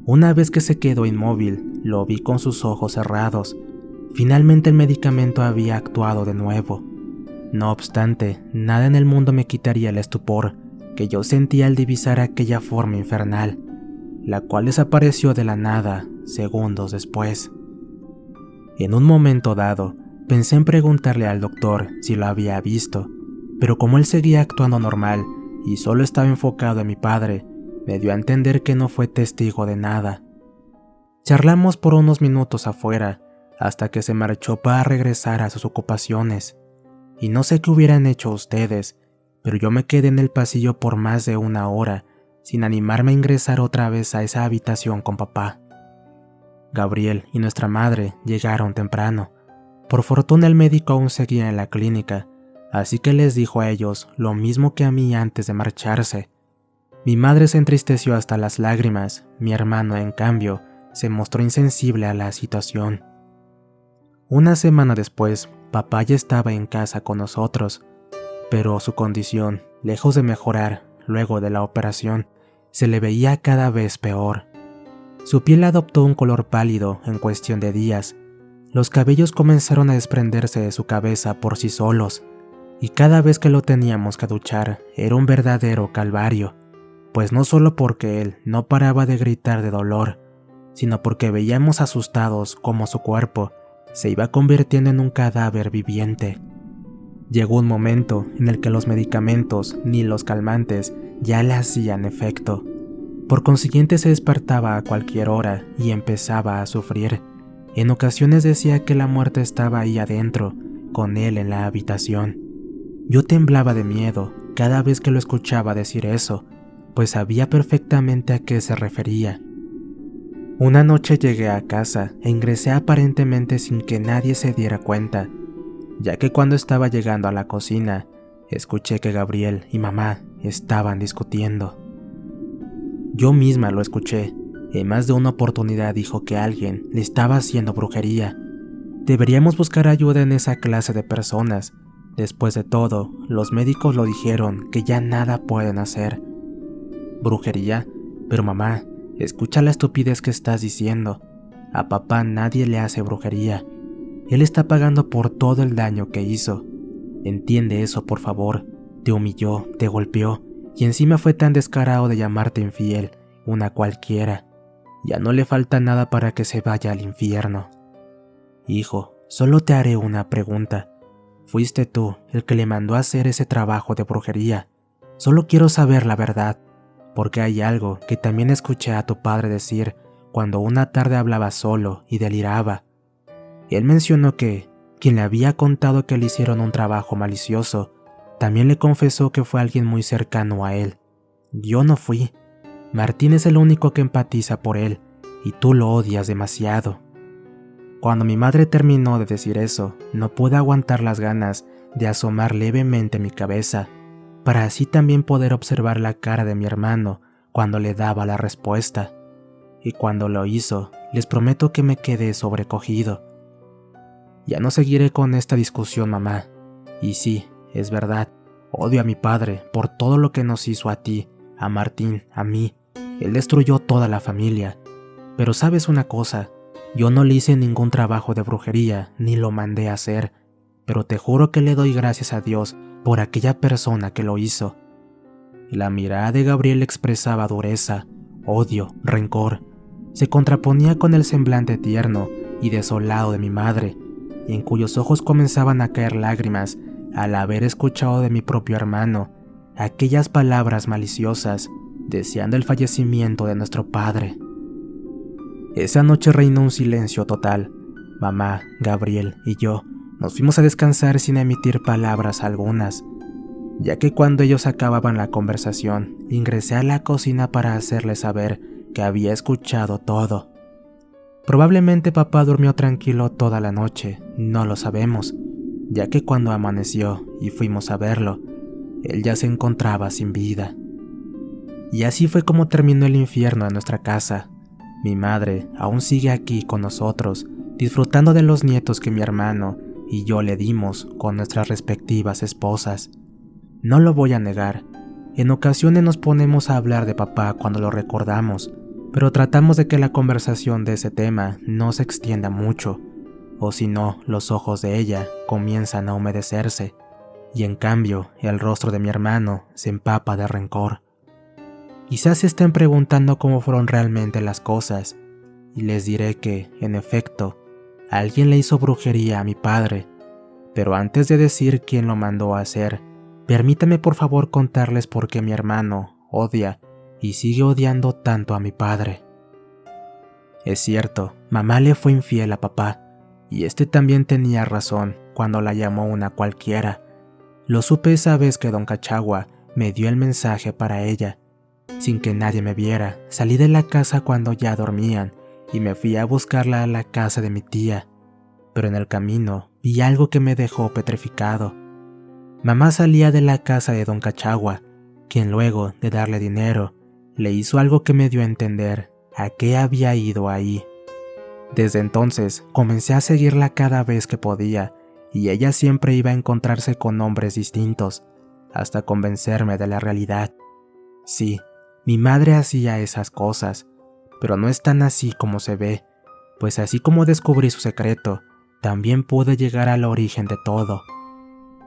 Una vez que se quedó inmóvil, lo vi con sus ojos cerrados. Finalmente el medicamento había actuado de nuevo. No obstante, nada en el mundo me quitaría el estupor que yo sentía al divisar aquella forma infernal, la cual desapareció de la nada segundos después. En un momento dado, pensé en preguntarle al doctor si lo había visto, pero como él seguía actuando normal y solo estaba enfocado en mi padre, me dio a entender que no fue testigo de nada. Charlamos por unos minutos afuera, hasta que se marchó para regresar a sus ocupaciones. Y no sé qué hubieran hecho ustedes, pero yo me quedé en el pasillo por más de una hora, sin animarme a ingresar otra vez a esa habitación con papá. Gabriel y nuestra madre llegaron temprano. Por fortuna el médico aún seguía en la clínica, así que les dijo a ellos lo mismo que a mí antes de marcharse. Mi madre se entristeció hasta las lágrimas, mi hermano, en cambio, se mostró insensible a la situación. Una semana después, papá ya estaba en casa con nosotros, pero su condición, lejos de mejorar luego de la operación, se le veía cada vez peor. Su piel adoptó un color pálido en cuestión de días, los cabellos comenzaron a desprenderse de su cabeza por sí solos, y cada vez que lo teníamos que duchar era un verdadero calvario, pues no solo porque él no paraba de gritar de dolor, sino porque veíamos asustados cómo su cuerpo se iba convirtiendo en un cadáver viviente. Llegó un momento en el que los medicamentos ni los calmantes ya le hacían efecto. Por consiguiente se despertaba a cualquier hora y empezaba a sufrir. En ocasiones decía que la muerte estaba ahí adentro, con él en la habitación. Yo temblaba de miedo cada vez que lo escuchaba decir eso, pues sabía perfectamente a qué se refería. Una noche llegué a casa e ingresé aparentemente sin que nadie se diera cuenta, ya que cuando estaba llegando a la cocina, escuché que Gabriel y mamá estaban discutiendo. Yo misma lo escuché, y en más de una oportunidad dijo que alguien le estaba haciendo brujería. Deberíamos buscar ayuda en esa clase de personas. Después de todo, los médicos lo dijeron que ya nada pueden hacer. ¿Brujería? Pero mamá, escucha la estupidez que estás diciendo. A papá nadie le hace brujería. Él está pagando por todo el daño que hizo. Entiende eso, por favor. Te humilló, te golpeó, y encima fue tan descarado de llamarte infiel, una cualquiera. Ya no le falta nada para que se vaya al infierno. Hijo, solo te haré una pregunta. ¿Fuiste tú el que le mandó a hacer ese trabajo de brujería? Solo quiero saber la verdad, porque hay algo que también escuché a tu padre decir cuando una tarde hablaba solo y deliraba. Él mencionó que quien le había contado que le hicieron un trabajo malicioso, también le confesó que fue alguien muy cercano a él. Yo no fui. Martín es el único que empatiza por él, y tú lo odias demasiado. Cuando mi madre terminó de decir eso, no pude aguantar las ganas de asomar levemente mi cabeza, para así también poder observar la cara de mi hermano cuando le daba la respuesta. Y cuando lo hizo, les prometo que me quedé sobrecogido. Ya no seguiré con esta discusión, mamá. Y sí, es verdad, odio a mi padre por todo lo que nos hizo a ti, a Martín, a mí. Él destruyó toda la familia. Pero sabes una cosa, yo no le hice ningún trabajo de brujería ni lo mandé a hacer, pero te juro que le doy gracias a Dios por aquella persona que lo hizo. La mirada de Gabriel expresaba dureza, odio, rencor. Se contraponía con el semblante tierno y desolado de mi madre, y en cuyos ojos comenzaban a caer lágrimas al haber escuchado de mi propio hermano aquellas palabras maliciosas, deseando el fallecimiento de nuestro padre. Esa noche reinó un silencio total. Mamá, Gabriel y yo nos fuimos a descansar sin emitir palabras algunas, ya que cuando ellos acababan la conversación, ingresé a la cocina para hacerles saber que había escuchado todo. Probablemente papá durmió tranquilo toda la noche, no lo sabemos, ya que cuando amaneció y fuimos a verlo, él ya se encontraba sin vida. Y así fue como terminó el infierno en nuestra casa. Mi madre aún sigue aquí con nosotros, disfrutando de los nietos que mi hermano y yo le dimos con nuestras respectivas esposas. No lo voy a negar, en ocasiones nos ponemos a hablar de papá cuando lo recordamos, pero tratamos de que la conversación de ese tema no se extienda mucho, o si no, los ojos de ella comienzan a humedecerse, y en cambio el rostro de mi hermano se empapa de rencor. Quizás se estén preguntando cómo fueron realmente las cosas, y les diré que, en efecto, alguien le hizo brujería a mi padre, pero antes de decir quién lo mandó a hacer, permítame por favor contarles por qué mi hermano odia y sigue odiando tanto a mi padre. Es cierto, mamá le fue infiel a papá, y este también tenía razón cuando la llamó una cualquiera. Lo supe esa vez que don Cachagua me dio el mensaje para ella. Sin que nadie me viera, salí de la casa cuando ya dormían y me fui a buscarla a la casa de mi tía, pero en el camino vi algo que me dejó petrificado. Mamá salía de la casa de don Cachagua quien luego de darle dinero, le hizo algo que me dio a entender a qué había ido ahí. Desde entonces comencé a seguirla cada vez que podía, y ella siempre iba a encontrarse con hombres distintos, hasta convencerme de la realidad. Sí, mi madre hacía esas cosas, pero no es tan así como se ve, pues así como descubrí su secreto, también pude llegar al origen de todo.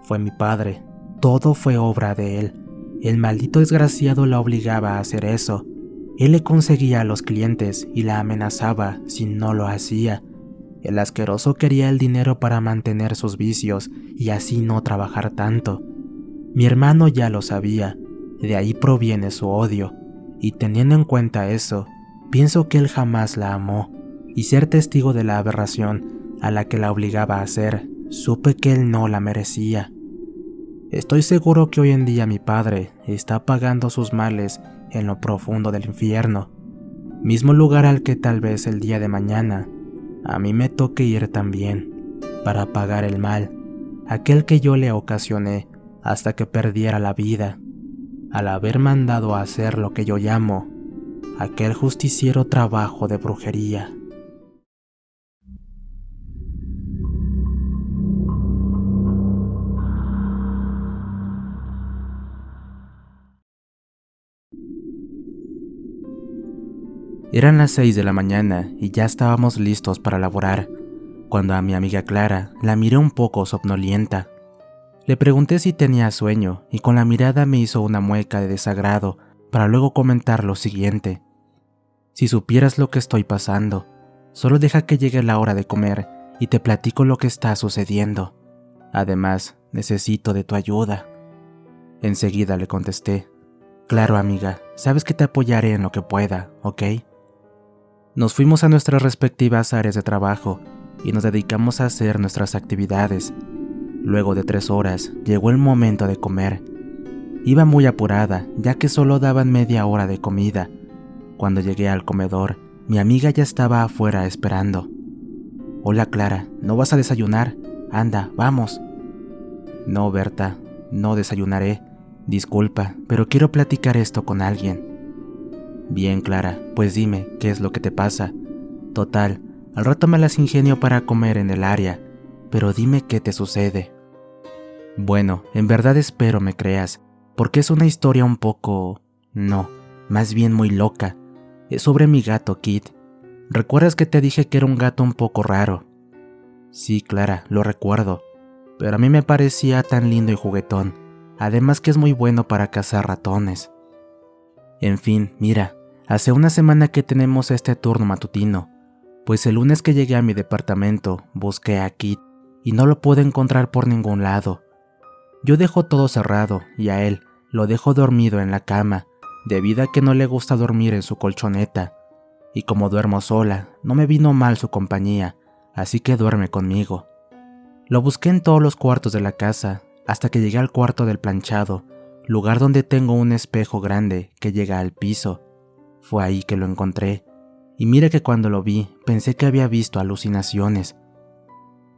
Fue mi padre, todo fue obra de él. El maldito desgraciado la obligaba a hacer eso. Él le conseguía a los clientes y la amenazaba si no lo hacía. El asqueroso quería el dinero para mantener sus vicios y así no trabajar tanto. Mi hermano ya lo sabía, de ahí proviene su odio, y teniendo en cuenta eso, pienso que él jamás la amó, y ser testigo de la aberración a la que la obligaba a hacer, supe que él no la merecía. Estoy seguro que hoy en día mi padre está pagando sus males en lo profundo del infierno, mismo lugar al que tal vez el día de mañana a mí me toque ir también, para pagar el mal, aquel que yo le ocasioné hasta que perdiera la vida, al haber mandado a hacer lo que yo llamo aquel justiciero trabajo de brujería. Eran las 6 de la mañana y ya estábamos listos para laborar, cuando a mi amiga Clara la miré un poco somnolienta. Le pregunté si tenía sueño y con la mirada me hizo una mueca de desagrado para luego comentar lo siguiente. Si supieras lo que estoy pasando, solo deja que llegue la hora de comer y te platico lo que está sucediendo. Además, necesito de tu ayuda. Enseguida le contesté. Claro, amiga, sabes que te apoyaré en lo que pueda, ¿ok? Nos fuimos a nuestras respectivas áreas de trabajo y nos dedicamos a hacer nuestras actividades. Luego de 3 horas, llegó el momento de comer. Iba muy apurada, ya que solo daban media hora de comida. Cuando llegué al comedor, mi amiga ya estaba afuera esperando. Hola Clara, ¿no vas a desayunar? Anda, vamos. No, Berta, no desayunaré. Disculpa, pero quiero platicar esto con alguien. Bien, Clara, pues dime, ¿qué es lo que te pasa? Total, al rato me las ingenio para comer en el área, pero dime qué te sucede. Bueno, en verdad espero me creas, porque es una historia un poco... no, más bien muy loca. Es sobre mi gato Kit. ¿Recuerdas que te dije que era un gato un poco raro? Sí, Clara, lo recuerdo, pero a mí me parecía tan lindo y juguetón, además que es muy bueno para cazar ratones. En fin, mira, hace una semana que tenemos este turno matutino, pues el lunes que llegué a mi departamento busqué a Kit y no lo pude encontrar por ningún lado. Yo dejo todo cerrado y a él lo dejo dormido en la cama, debido a que no le gusta dormir en su colchoneta, y como duermo sola, no me vino mal su compañía, así que duerme conmigo. Lo busqué en todos los cuartos de la casa, hasta que llegué al cuarto del planchado, lugar donde tengo un espejo grande que llega al piso. Fue ahí que lo encontré, y mira que cuando lo vi pensé que había visto alucinaciones.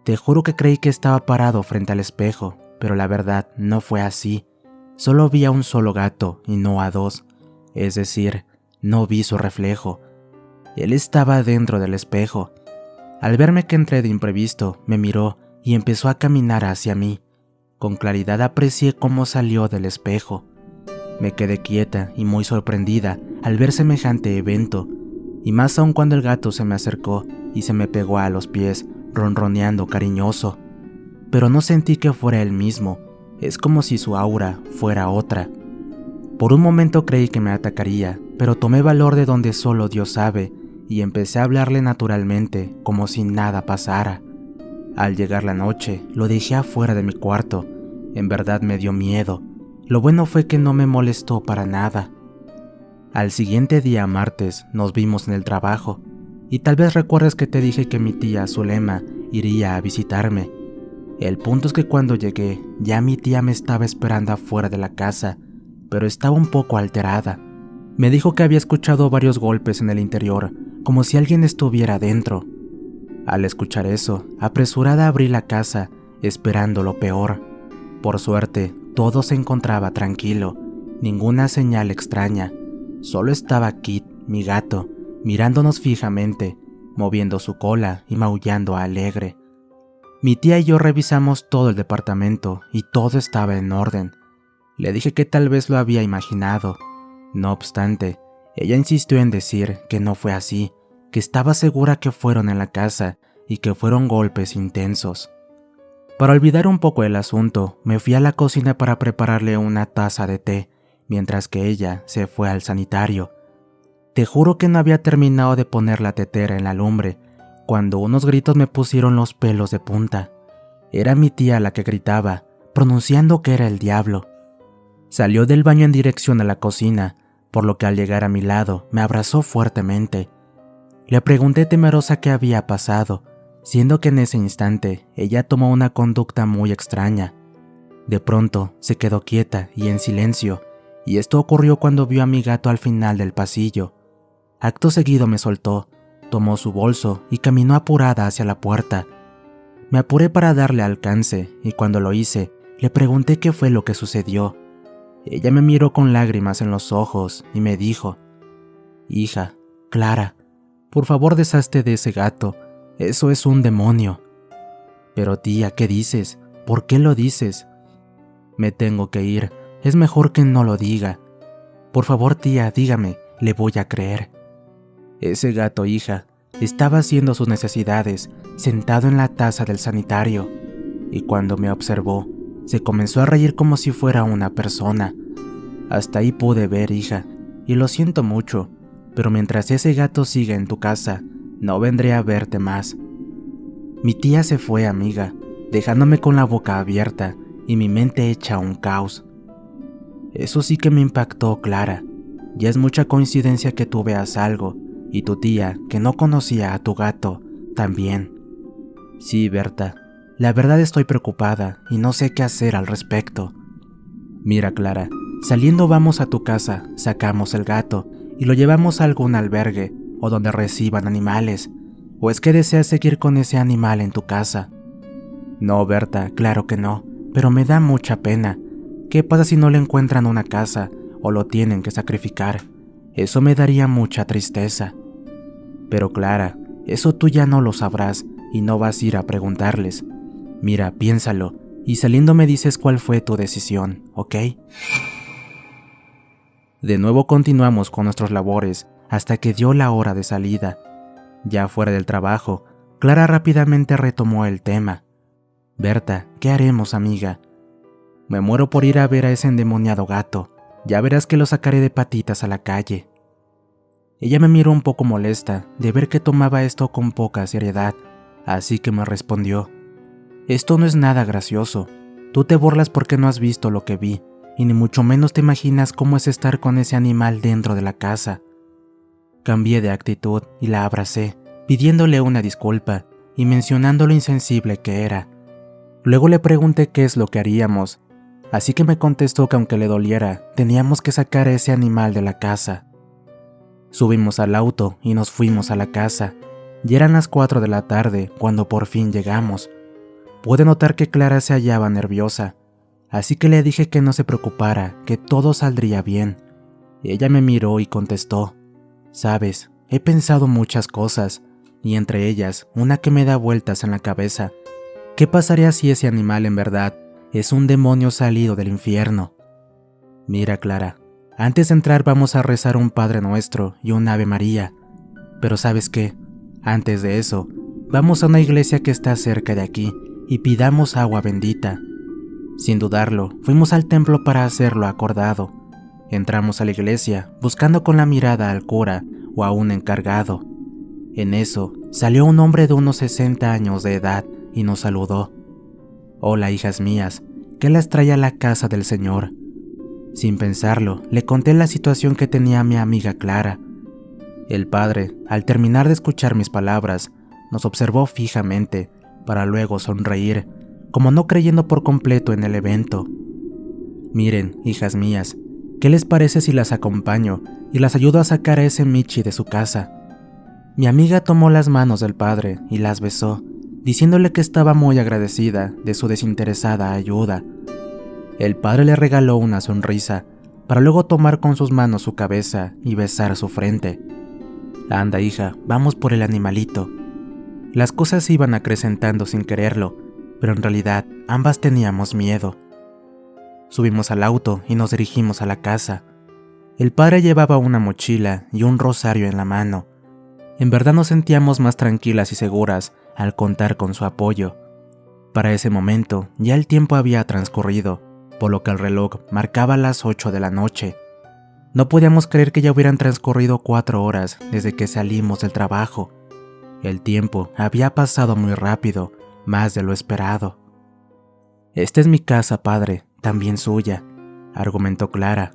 Te juro que creí que estaba parado frente al espejo, pero la verdad no fue así. Solo vi a un solo gato y no a 2, es decir, no vi su reflejo. Él estaba dentro del espejo. Al verme que entré de imprevisto, me miró y empezó a caminar hacia mí. Con claridad aprecié cómo salió del espejo. Me quedé quieta y muy sorprendida al ver semejante evento, y más aún cuando el gato se me acercó y se me pegó a los pies, ronroneando cariñoso. Pero no sentí que fuera él mismo, es como si su aura fuera otra. Por un momento creí que me atacaría, pero tomé valor de donde solo Dios sabe, y empecé a hablarle naturalmente, como si nada pasara. Al llegar la noche, lo dejé afuera de mi cuarto. En verdad me dio miedo. Lo bueno fue que no me molestó para nada. Al siguiente día, martes, nos vimos en el trabajo, y tal vez recuerdes que te dije que mi tía Zulema iría a visitarme. El punto es que cuando llegué, ya mi tía me estaba esperando afuera de la casa, pero estaba un poco alterada. Me dijo que había escuchado varios golpes en el interior, como si alguien estuviera dentro. Al escuchar eso, apresurada abrí la casa, esperando lo peor. Por suerte, todo se encontraba tranquilo. ninguna señal extraña. Solo estaba Kit, mi gato, mirándonos fijamente, moviendo su cola y maullando alegre. Mi tía y yo revisamos todo el departamento y todo estaba en orden. Le dije que tal vez lo había imaginado. No obstante, ella insistió en decir que no fue así, que estaba segura que fueron en la casa y que fueron golpes intensos. Para olvidar un poco el asunto, me fui a la cocina para prepararle una taza de té, mientras que ella se fue al sanitario. Te juro que no había terminado de poner la tetera en la lumbre, cuando unos gritos me pusieron los pelos de punta. Era mi tía la que gritaba, pronunciando que era el diablo. Salió del baño en dirección a la cocina, por lo que al llegar a mi lado me abrazó fuertemente. Le pregunté temerosa qué había pasado, siendo que en ese instante ella tomó una conducta muy extraña. De pronto se quedó quieta y en silencio, y esto ocurrió cuando vio a mi gato al final del pasillo. Acto seguido me soltó, tomó su bolso y caminó apurada hacia la puerta. Me apuré para darle alcance y cuando lo hice, le pregunté qué fue lo que sucedió. Ella me miró con lágrimas en los ojos y me dijo: «Hija, Clara, por favor deshazte de ese gato, eso es un demonio». «Pero tía, ¿qué dices? ¿Por qué lo dices?» «Me tengo que ir, es mejor que no lo diga». «Por favor tía, dígame, le voy a creer». Ese gato, hija, estaba haciendo sus necesidades, sentado en la taza del sanitario, y cuando me observó, se comenzó a reír como si fuera una persona. Hasta ahí pude ver, hija, y lo siento mucho, pero mientras ese gato siga en tu casa, no vendré a verte más. Mi tía se fue, amiga, dejándome con la boca abierta y mi mente hecha un caos. Eso sí que me impactó, Clara. Ya es mucha coincidencia que tú veas algo, y tu tía, que no conocía a tu gato, también. Sí, Berta, la verdad estoy preocupada y no sé qué hacer al respecto. Mira, Clara, saliendo vamos a tu casa, sacamos el gato y lo llevamos a algún albergue o donde reciban animales. ¿O es que deseas seguir con ese animal en tu casa? No, Berta, claro que no, pero me da mucha pena. ¿Qué pasa si no le encuentran una casa o lo tienen que sacrificar? Eso me daría mucha tristeza. Pero Clara, eso tú ya no lo sabrás y no vas a ir a preguntarles. Mira, piénsalo y saliendo me dices cuál fue tu decisión, ¿ok? De nuevo continuamos con nuestras labores hasta que dio la hora de salida. Ya fuera del trabajo, Clara rápidamente retomó el tema. Berta, ¿qué haremos, amiga? Me muero por ir a ver a ese endemoniado gato. Ya verás que lo sacaré de patitas a la calle. Ella me miró un poco molesta de ver que tomaba esto con poca seriedad, así que me respondió: «Esto no es nada gracioso. Tú te burlas porque no has visto lo que vi, y ni mucho menos te imaginas cómo es estar con ese animal dentro de la casa». Cambié de actitud y la abracé, pidiéndole una disculpa y mencionando lo insensible que era. Luego le pregunté qué es lo que haríamos, así que me contestó que aunque le doliera, teníamos que sacar a ese animal de la casa. Subimos al auto y nos fuimos a la casa. Ya eran las 4 de la tarde cuando por fin llegamos. Pude notar que Clara se hallaba nerviosa, así que le dije que no se preocupara, que todo saldría bien. Ella me miró y contestó: «Sabes, he pensado muchas cosas, y entre ellas una que me da vueltas en la cabeza. ¿Qué pasaría si ese animal en verdad es un demonio salido del infierno? Mira, Clara, antes de entrar vamos a rezar un Padre Nuestro y un Ave María. Pero ¿sabes qué? Antes de eso, vamos a una iglesia que está cerca de aquí y pidamos agua bendita». Sin dudarlo, fuimos al templo para hacer lo acordado. Entramos a la iglesia, buscando con la mirada al cura o a un encargado. En eso, salió un hombre de unos 60 años de edad y nos saludó. «Hola, hijas mías, ¿qué las trae a la casa del Señor?». Sin pensarlo, le conté la situación que tenía mi amiga Clara. El padre, al terminar de escuchar mis palabras, nos observó fijamente, para luego sonreír, como no creyendo por completo en el evento. «Miren, hijas mías, ¿qué les parece si las acompaño y las ayudo a sacar a ese Michi de su casa?». Mi amiga tomó las manos del padre y las besó, diciéndole que estaba muy agradecida de su desinteresada ayuda. El padre le regaló una sonrisa, para luego tomar con sus manos su cabeza y besar su frente. Anda, hija, vamos por el animalito. Las cosas iban acrecentando sin quererlo, pero en realidad ambas teníamos miedo. Subimos al auto y nos dirigimos a la casa. El padre llevaba una mochila y un rosario en la mano. En verdad nos sentíamos más tranquilas y seguras al contar con su apoyo. Para ese momento ya el tiempo había transcurrido, por lo que el reloj marcaba las 8 de la noche. No podíamos creer que ya hubieran transcurrido 4 horas desde que salimos del trabajo. El tiempo había pasado muy rápido, más de lo esperado. «Esta es mi casa, padre, también suya», argumentó Clara.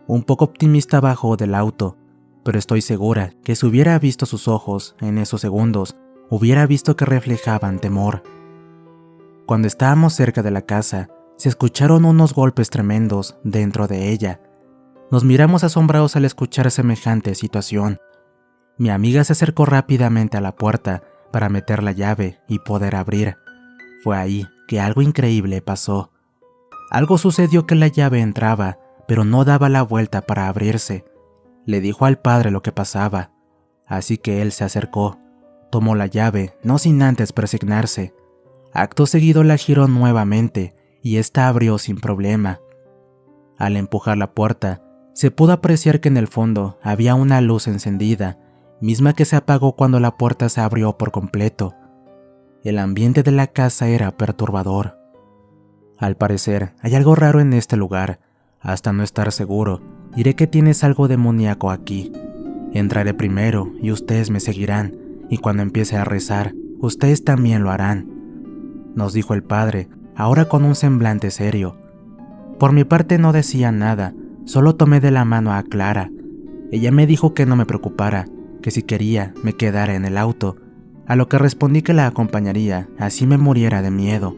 Un poco optimista bajó del auto, pero estoy segura que si hubiera visto sus ojos en esos segundos, hubiera visto que reflejaban temor. Cuando estábamos cerca de la casa, se escucharon unos golpes tremendos dentro de ella. Nos miramos asombrados al escuchar semejante situación. Mi amiga se acercó rápidamente a la puerta para meter la llave y poder abrir. Fue ahí que algo increíble pasó. Algo sucedió que la llave entraba, pero no daba la vuelta para abrirse. Le dijo al padre lo que pasaba, así que él se acercó, tomó la llave, no sin antes persignarse. Acto seguido la giró nuevamente y ésta abrió sin problema. Al empujar la puerta, se pudo apreciar que en el fondo había una luz encendida, misma que se apagó cuando la puerta se abrió por completo. El ambiente de la casa era perturbador. Al parecer, hay algo raro en este lugar. Hasta no estar seguro, diré que tienes algo demoníaco aquí. Entraré primero y ustedes me seguirán, y cuando empiece a rezar, ustedes también lo harán, nos dijo el padre, ahora con un semblante serio. Por mi parte no decía nada, solo tomé de la mano a Clara. Ella me dijo que no me preocupara, que si quería me quedara en el auto, a lo que respondí que la acompañaría, así me muriera de miedo.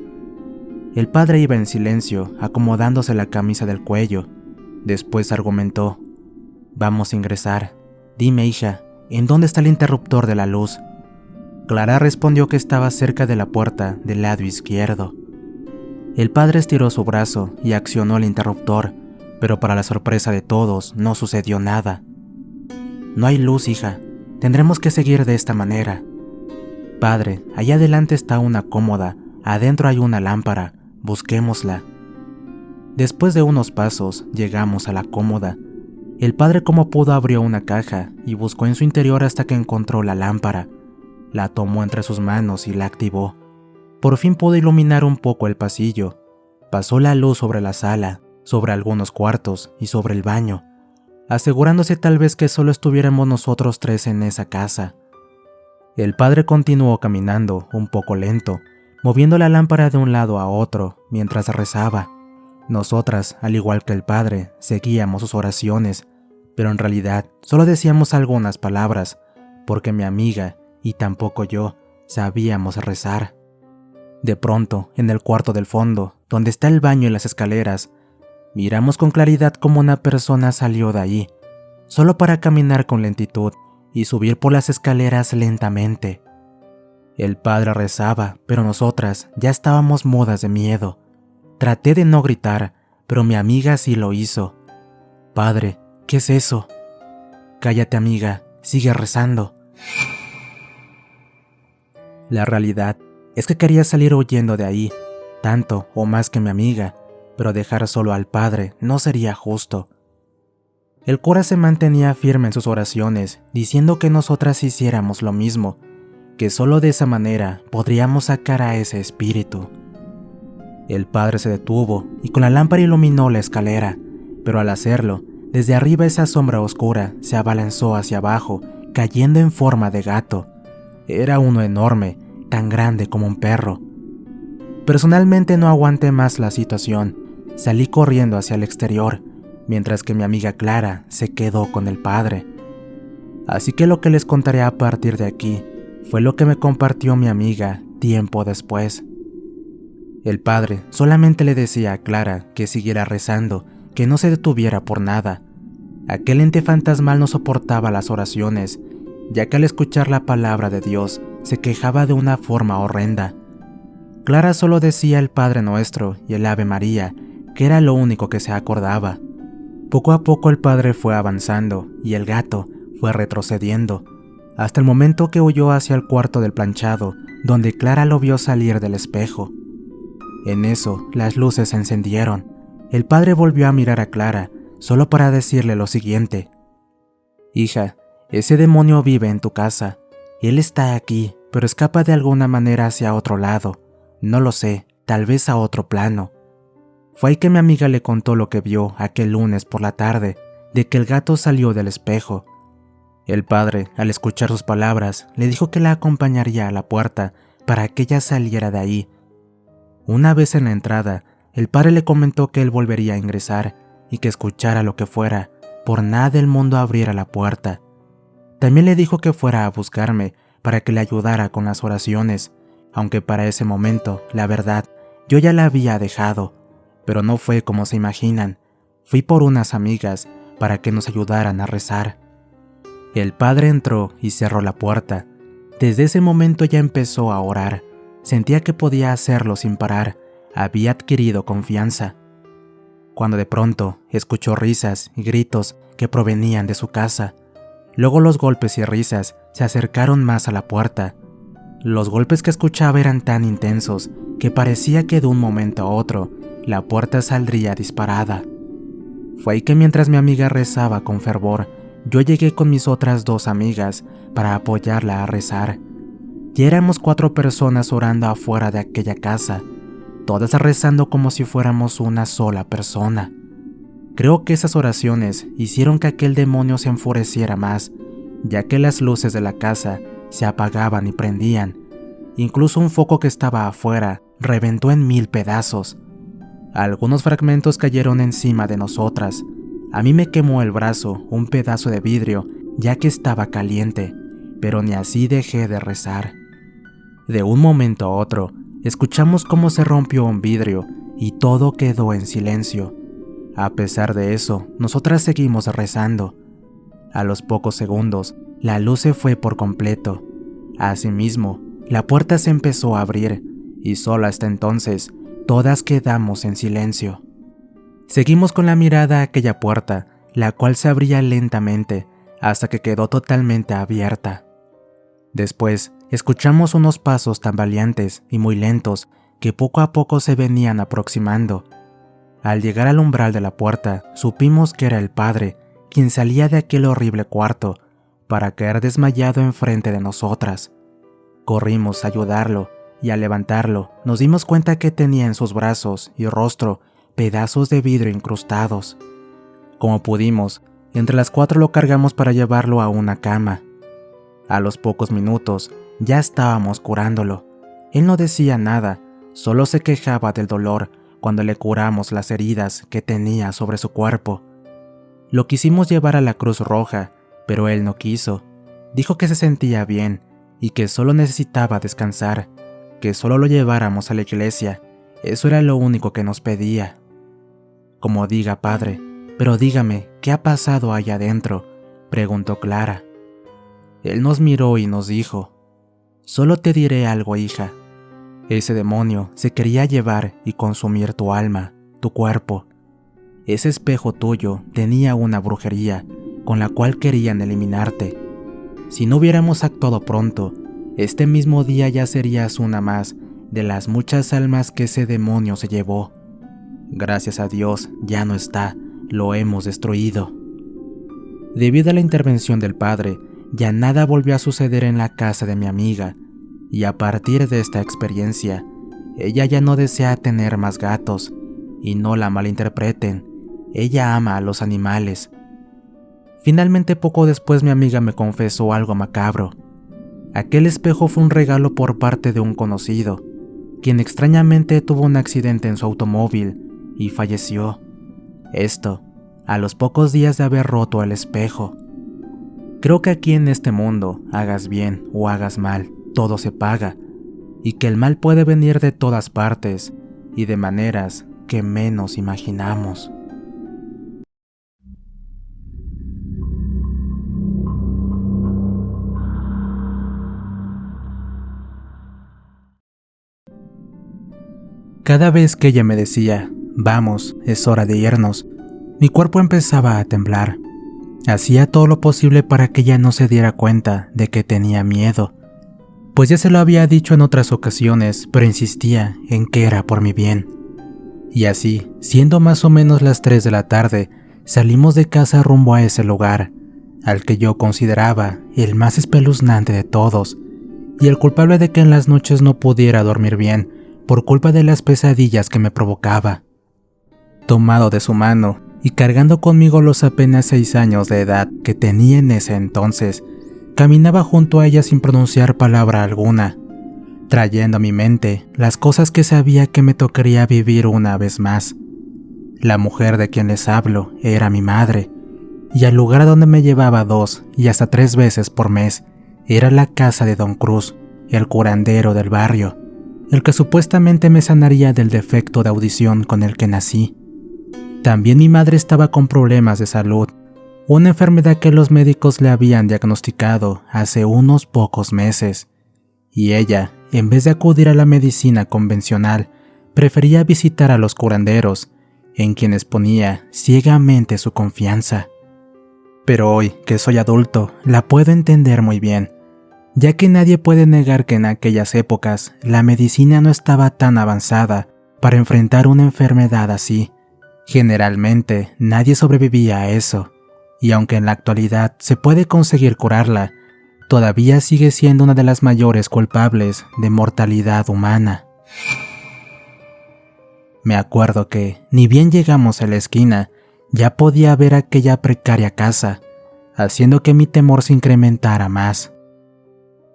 El padre iba en silencio, acomodándose la camisa del cuello. Después argumentó: «Vamos a ingresar. Dime, hija, ¿en dónde está el interruptor de la luz?». Clara respondió que estaba cerca de la puerta del lado izquierdo. El padre estiró su brazo y accionó el interruptor, pero para la sorpresa de todos no sucedió nada. «No hay luz, hija. Tendremos que seguir de esta manera». «Padre, allá adelante está una cómoda. Adentro hay una lámpara. Busquémosla». Después de unos pasos, llegamos a la cómoda. El padre como pudo abrió una caja y buscó en su interior hasta que encontró la lámpara. La tomó entre sus manos y la activó. Por fin pudo iluminar un poco el pasillo. Pasó la luz sobre la sala, sobre algunos cuartos y sobre el baño, asegurándose tal vez que solo estuviéramos nosotros 3 en esa casa. El padre continuó caminando, un poco lento, moviendo la lámpara de un lado a otro mientras rezaba. Nosotras, al igual que el padre, seguíamos sus oraciones, pero en realidad solo decíamos algunas palabras, porque mi amiga y tampoco yo sabíamos rezar. De pronto, en el cuarto del fondo, donde está el baño y las escaleras, miramos con claridad cómo una persona salió de ahí, solo para caminar con lentitud y subir por las escaleras lentamente. El padre rezaba, pero nosotras ya estábamos mudas de miedo. Traté de no gritar, pero mi amiga sí lo hizo. «Padre, ¿qué es eso?». «Cállate, amiga, sigue rezando». La realidad es que quería salir huyendo de ahí, tanto o más que mi amiga, pero dejar solo al padre no sería justo. El cura se mantenía firme en sus oraciones, diciendo que nosotras hiciéramos lo mismo, que solo de esa manera podríamos sacar a ese espíritu. El padre se detuvo y con la lámpara iluminó la escalera, pero al hacerlo, desde arriba esa sombra oscura se abalanzó hacia abajo, cayendo en forma de gato. Era uno enorme, tan grande como un perro. Personalmente no aguanté más la situación. Salí corriendo hacia el exterior, mientras que mi amiga Clara se quedó con el padre. Así que lo que les contaré a partir de aquí fue lo que me compartió mi amiga tiempo después. El padre solamente le decía a Clara que siguiera rezando, que no se detuviera por nada. Aquel ente fantasmal no soportaba las oraciones, ya que al escuchar la palabra de Dios se quejaba de una forma horrenda. Clara solo decía el Padre Nuestro y el Ave María, que era lo único que se acordaba. Poco a poco el padre fue avanzando y el gato fue retrocediendo, hasta el momento que huyó hacia el cuarto del planchado, donde Clara lo vio salir del espejo. En eso, las luces se encendieron. El padre volvió a mirar a Clara, solo para decirle lo siguiente: «Hija, ese demonio vive en tu casa. Él está aquí, pero escapa de alguna manera hacia otro lado. No lo sé, tal vez a otro plano». Fue ahí que mi amiga le contó lo que vio aquel lunes por la tarde, de que el gato salió del espejo. El padre, al escuchar sus palabras, le dijo que la acompañaría a la puerta para que ella saliera de ahí. Una vez en la entrada, el padre le comentó que él volvería a ingresar y que escuchara lo que fuera, por nada del mundo abriera la puerta. También le dijo que fuera a buscarme para que le ayudara con las oraciones, aunque para ese momento, la verdad, yo ya la había dejado, pero no fue como se imaginan. Fui por unas amigas para que nos ayudaran a rezar. El padre entró y cerró la puerta. Desde ese momento ya empezó a orar. Sentía que podía hacerlo sin parar. Había adquirido confianza. Cuando de pronto escuchó risas y gritos que provenían de su casa. Luego los golpes y risas se acercaron más a la puerta. Los golpes que escuchaba eran tan intensos que parecía que de un momento a otro la puerta saldría disparada. Fue ahí que mientras mi amiga rezaba con fervor, yo llegué con mis otras 2 amigas para apoyarla a rezar. Ya éramos 4 personas orando afuera de aquella casa, todas rezando como si fuéramos una sola persona. Creo que esas oraciones hicieron que aquel demonio se enfureciera más, ya que las luces de la casa se apagaban y prendían. Incluso un foco que estaba afuera reventó en 1000 pedazos. Algunos fragmentos cayeron encima de nosotras. A mí me quemó el brazo un pedazo de vidrio, ya que estaba caliente, pero ni así dejé de rezar. De un momento a otro, escuchamos cómo se rompió un vidrio y todo quedó en silencio. A pesar de eso, nosotras seguimos rezando. A los pocos segundos, la luz se fue por completo. Asimismo, la puerta se empezó a abrir y solo hasta entonces, todas quedamos en silencio. Seguimos con la mirada a aquella puerta, la cual se abría lentamente hasta que quedó totalmente abierta. Después, escuchamos unos pasos tambaleantes y muy lentos que poco a poco se venían aproximando. Al llegar al umbral de la puerta, supimos que era el padre, quien salía de aquel horrible cuarto, para caer desmayado enfrente de nosotras. Corrimos a ayudarlo, y al levantarlo, nos dimos cuenta que tenía en sus brazos y rostro pedazos de vidrio incrustados. Como pudimos, entre las 4 lo cargamos para llevarlo a una cama. A los pocos minutos, ya estábamos curándolo. Él no decía nada, solo se quejaba del dolor cuando le curamos las heridas que tenía sobre su cuerpo. Lo quisimos llevar a la Cruz Roja, pero él no quiso. Dijo que se sentía bien y que solo necesitaba descansar, que solo lo lleváramos a la iglesia. Eso era lo único que nos pedía. Como diga, padre, pero dígame, ¿qué ha pasado allá adentro?, preguntó Clara. Él nos miró y nos dijo: «Solo te diré algo, hija. Ese demonio se quería llevar y consumir tu alma, tu cuerpo. Ese espejo tuyo tenía una brujería con la cual querían eliminarte. Si no hubiéramos actuado pronto, este mismo día ya serías una más de las muchas almas que ese demonio se llevó. Gracias a Dios ya no está, lo hemos destruido». Debido a la intervención del padre, ya nada volvió a suceder en la casa de mi amiga, y a partir de esta experiencia, ella ya no desea tener más gatos, y no la malinterpreten, ella ama a los animales. Finalmente, poco después, mi amiga me confesó algo macabro. Aquel espejo fue un regalo por parte de un conocido, quien extrañamente tuvo un accidente en su automóvil y falleció. Esto, a los pocos días de haber roto el espejo. Creo que aquí en este mundo, hagas bien o hagas mal, todo se paga, y que el mal puede venir de todas partes y de maneras que menos imaginamos. Cada vez que ella me decía: «Vamos, es hora de irnos», Mi cuerpo empezaba a temblar. Hacía todo lo posible para que ella no se diera cuenta de que tenía miedo, pues ya se lo había dicho en otras ocasiones, pero insistía en que era por mi bien. Y así, siendo más o menos las 3 de la tarde, salimos de casa rumbo a ese lugar, al que yo consideraba el más espeluznante de todos, y el culpable de que en las noches no pudiera dormir bien por culpa de las pesadillas que me provocaba. Tomado de su mano y cargando conmigo los apenas 6 años de edad que tenía en ese entonces, caminaba junto a ella sin pronunciar palabra alguna, trayendo a mi mente las cosas que sabía que me tocaría vivir una vez más. La mujer de quien les hablo era mi madre, y al lugar a donde me llevaba 2 y hasta 3 veces por mes era la casa de Don Cruz, el curandero del barrio, el que supuestamente me sanaría del defecto de audición con el que nací. También mi madre estaba con problemas de salud, una enfermedad que los médicos le habían diagnosticado hace unos pocos meses, y ella, en vez de acudir a la medicina convencional, prefería visitar a los curanderos, en quienes ponía ciegamente su confianza. Pero hoy, que soy adulto, la puedo entender muy bien, ya que nadie puede negar que en aquellas épocas la medicina no estaba tan avanzada para enfrentar una enfermedad así. Generalmente nadie sobrevivía a eso, y aunque en la actualidad se puede conseguir curarla, todavía sigue siendo una de las mayores culpables de mortalidad humana. Me acuerdo que, ni bien llegamos a la esquina, ya podía ver aquella precaria casa, haciendo que mi temor se incrementara más.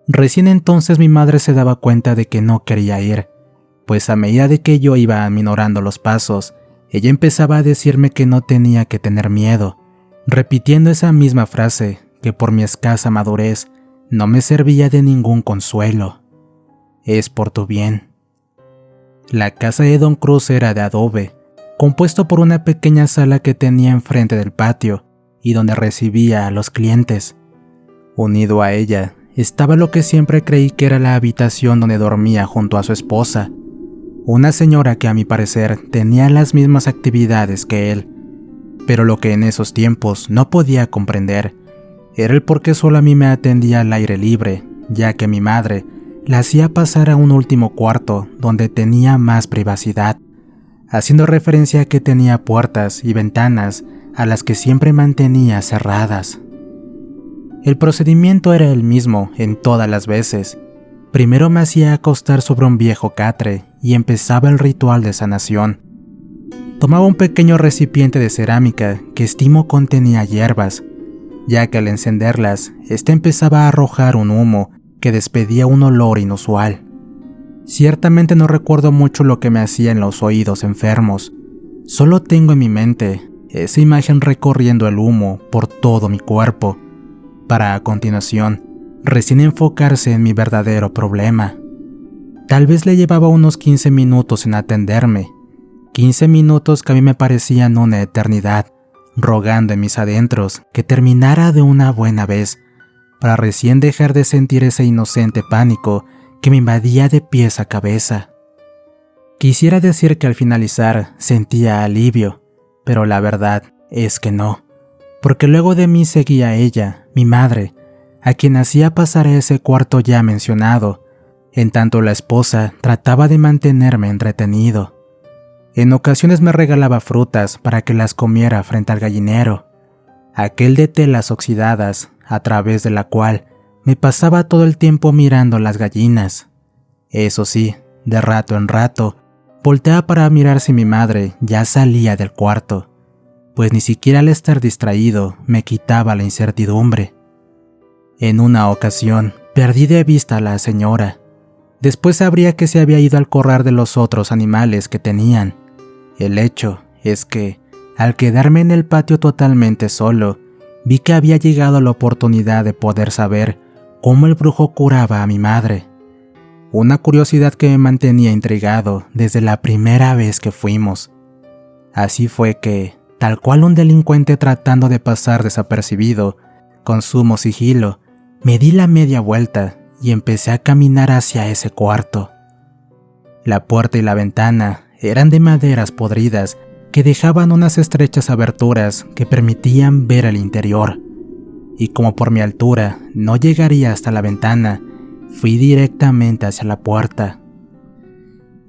Recién entonces mi madre se daba cuenta de que no quería ir, pues a medida de que yo iba aminorando los pasos, ella empezaba a decirme que no tenía que tener miedo, repitiendo esa misma frase que por mi escasa madurez no me servía de ningún consuelo. Es por tu bien. La casa de Don Cruz era de adobe, compuesto por una pequeña sala que tenía enfrente del patio y donde recibía a los clientes. Unido a ella estaba lo que siempre creí que era la habitación donde dormía junto a su esposa, una señora que a mi parecer tenía las mismas actividades que él, pero lo que en esos tiempos no podía comprender era el por qué solo a mí me atendía al aire libre, ya que mi madre la hacía pasar a un último cuarto donde tenía más privacidad, haciendo referencia a que tenía puertas y ventanas a las que siempre mantenía cerradas. El procedimiento era el mismo en todas las veces. Primero me hacía acostar sobre un viejo catre y empezaba el ritual de sanación. Tomaba un pequeño recipiente de cerámica que estimo contenía hierbas, ya que al encenderlas, éste empezaba a arrojar un humo que despedía un olor inusual. Ciertamente no recuerdo mucho lo que me hacía en los oídos enfermos, solo tengo en mi mente esa imagen recorriendo el humo por todo mi cuerpo, para a continuación recién enfocarse en mi verdadero problema. Tal vez le llevaba unos 15 minutos en atenderme, 15 minutos que a mí me parecían una eternidad, rogando en mis adentros que terminara de una buena vez, para recién dejar de sentir ese inocente pánico que me invadía de pies a cabeza. Quisiera decir que al finalizar sentía alivio, pero la verdad es que no, porque luego de mí seguía ella, mi madre, a quien hacía pasar a ese cuarto ya mencionado, en tanto la esposa trataba de mantenerme entretenido. En ocasiones me regalaba frutas para que las comiera frente al gallinero, aquel de telas oxidadas, a través de la cual me pasaba todo el tiempo mirando las gallinas. Eso sí, de rato en rato, volteaba para mirar si mi madre ya salía del cuarto, pues ni siquiera al estar distraído me quitaba la incertidumbre. En una ocasión, perdí de vista a la señora. Después sabría que se había ido al corral de los otros animales que tenían. El hecho es que, al quedarme en el patio totalmente solo, vi que había llegado la oportunidad de poder saber cómo el brujo curaba a mi madre. Una curiosidad que me mantenía intrigado desde la primera vez que fuimos. Así fue que, tal cual un delincuente tratando de pasar desapercibido, con sumo sigilo, me di la media vuelta y empecé a caminar hacia ese cuarto. La puerta y la ventana eran de maderas podridas que dejaban unas estrechas aberturas que permitían ver el interior. Y como por mi altura no llegaría hasta la ventana, fui directamente hacia la puerta.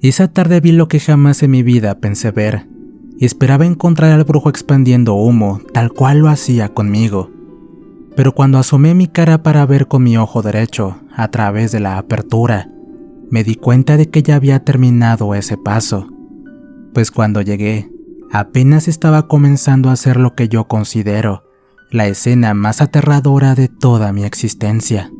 Esa tarde vi lo que jamás en mi vida pensé ver. Esperaba encontrar al brujo expandiendo humo, tal cual lo hacía conmigo. Pero cuando asomé mi cara para ver con mi ojo derecho, a través de la apertura, me di cuenta de que ya había terminado ese paso. Pues cuando llegué, apenas estaba comenzando a hacer lo que yo considero la escena más aterradora de toda mi existencia.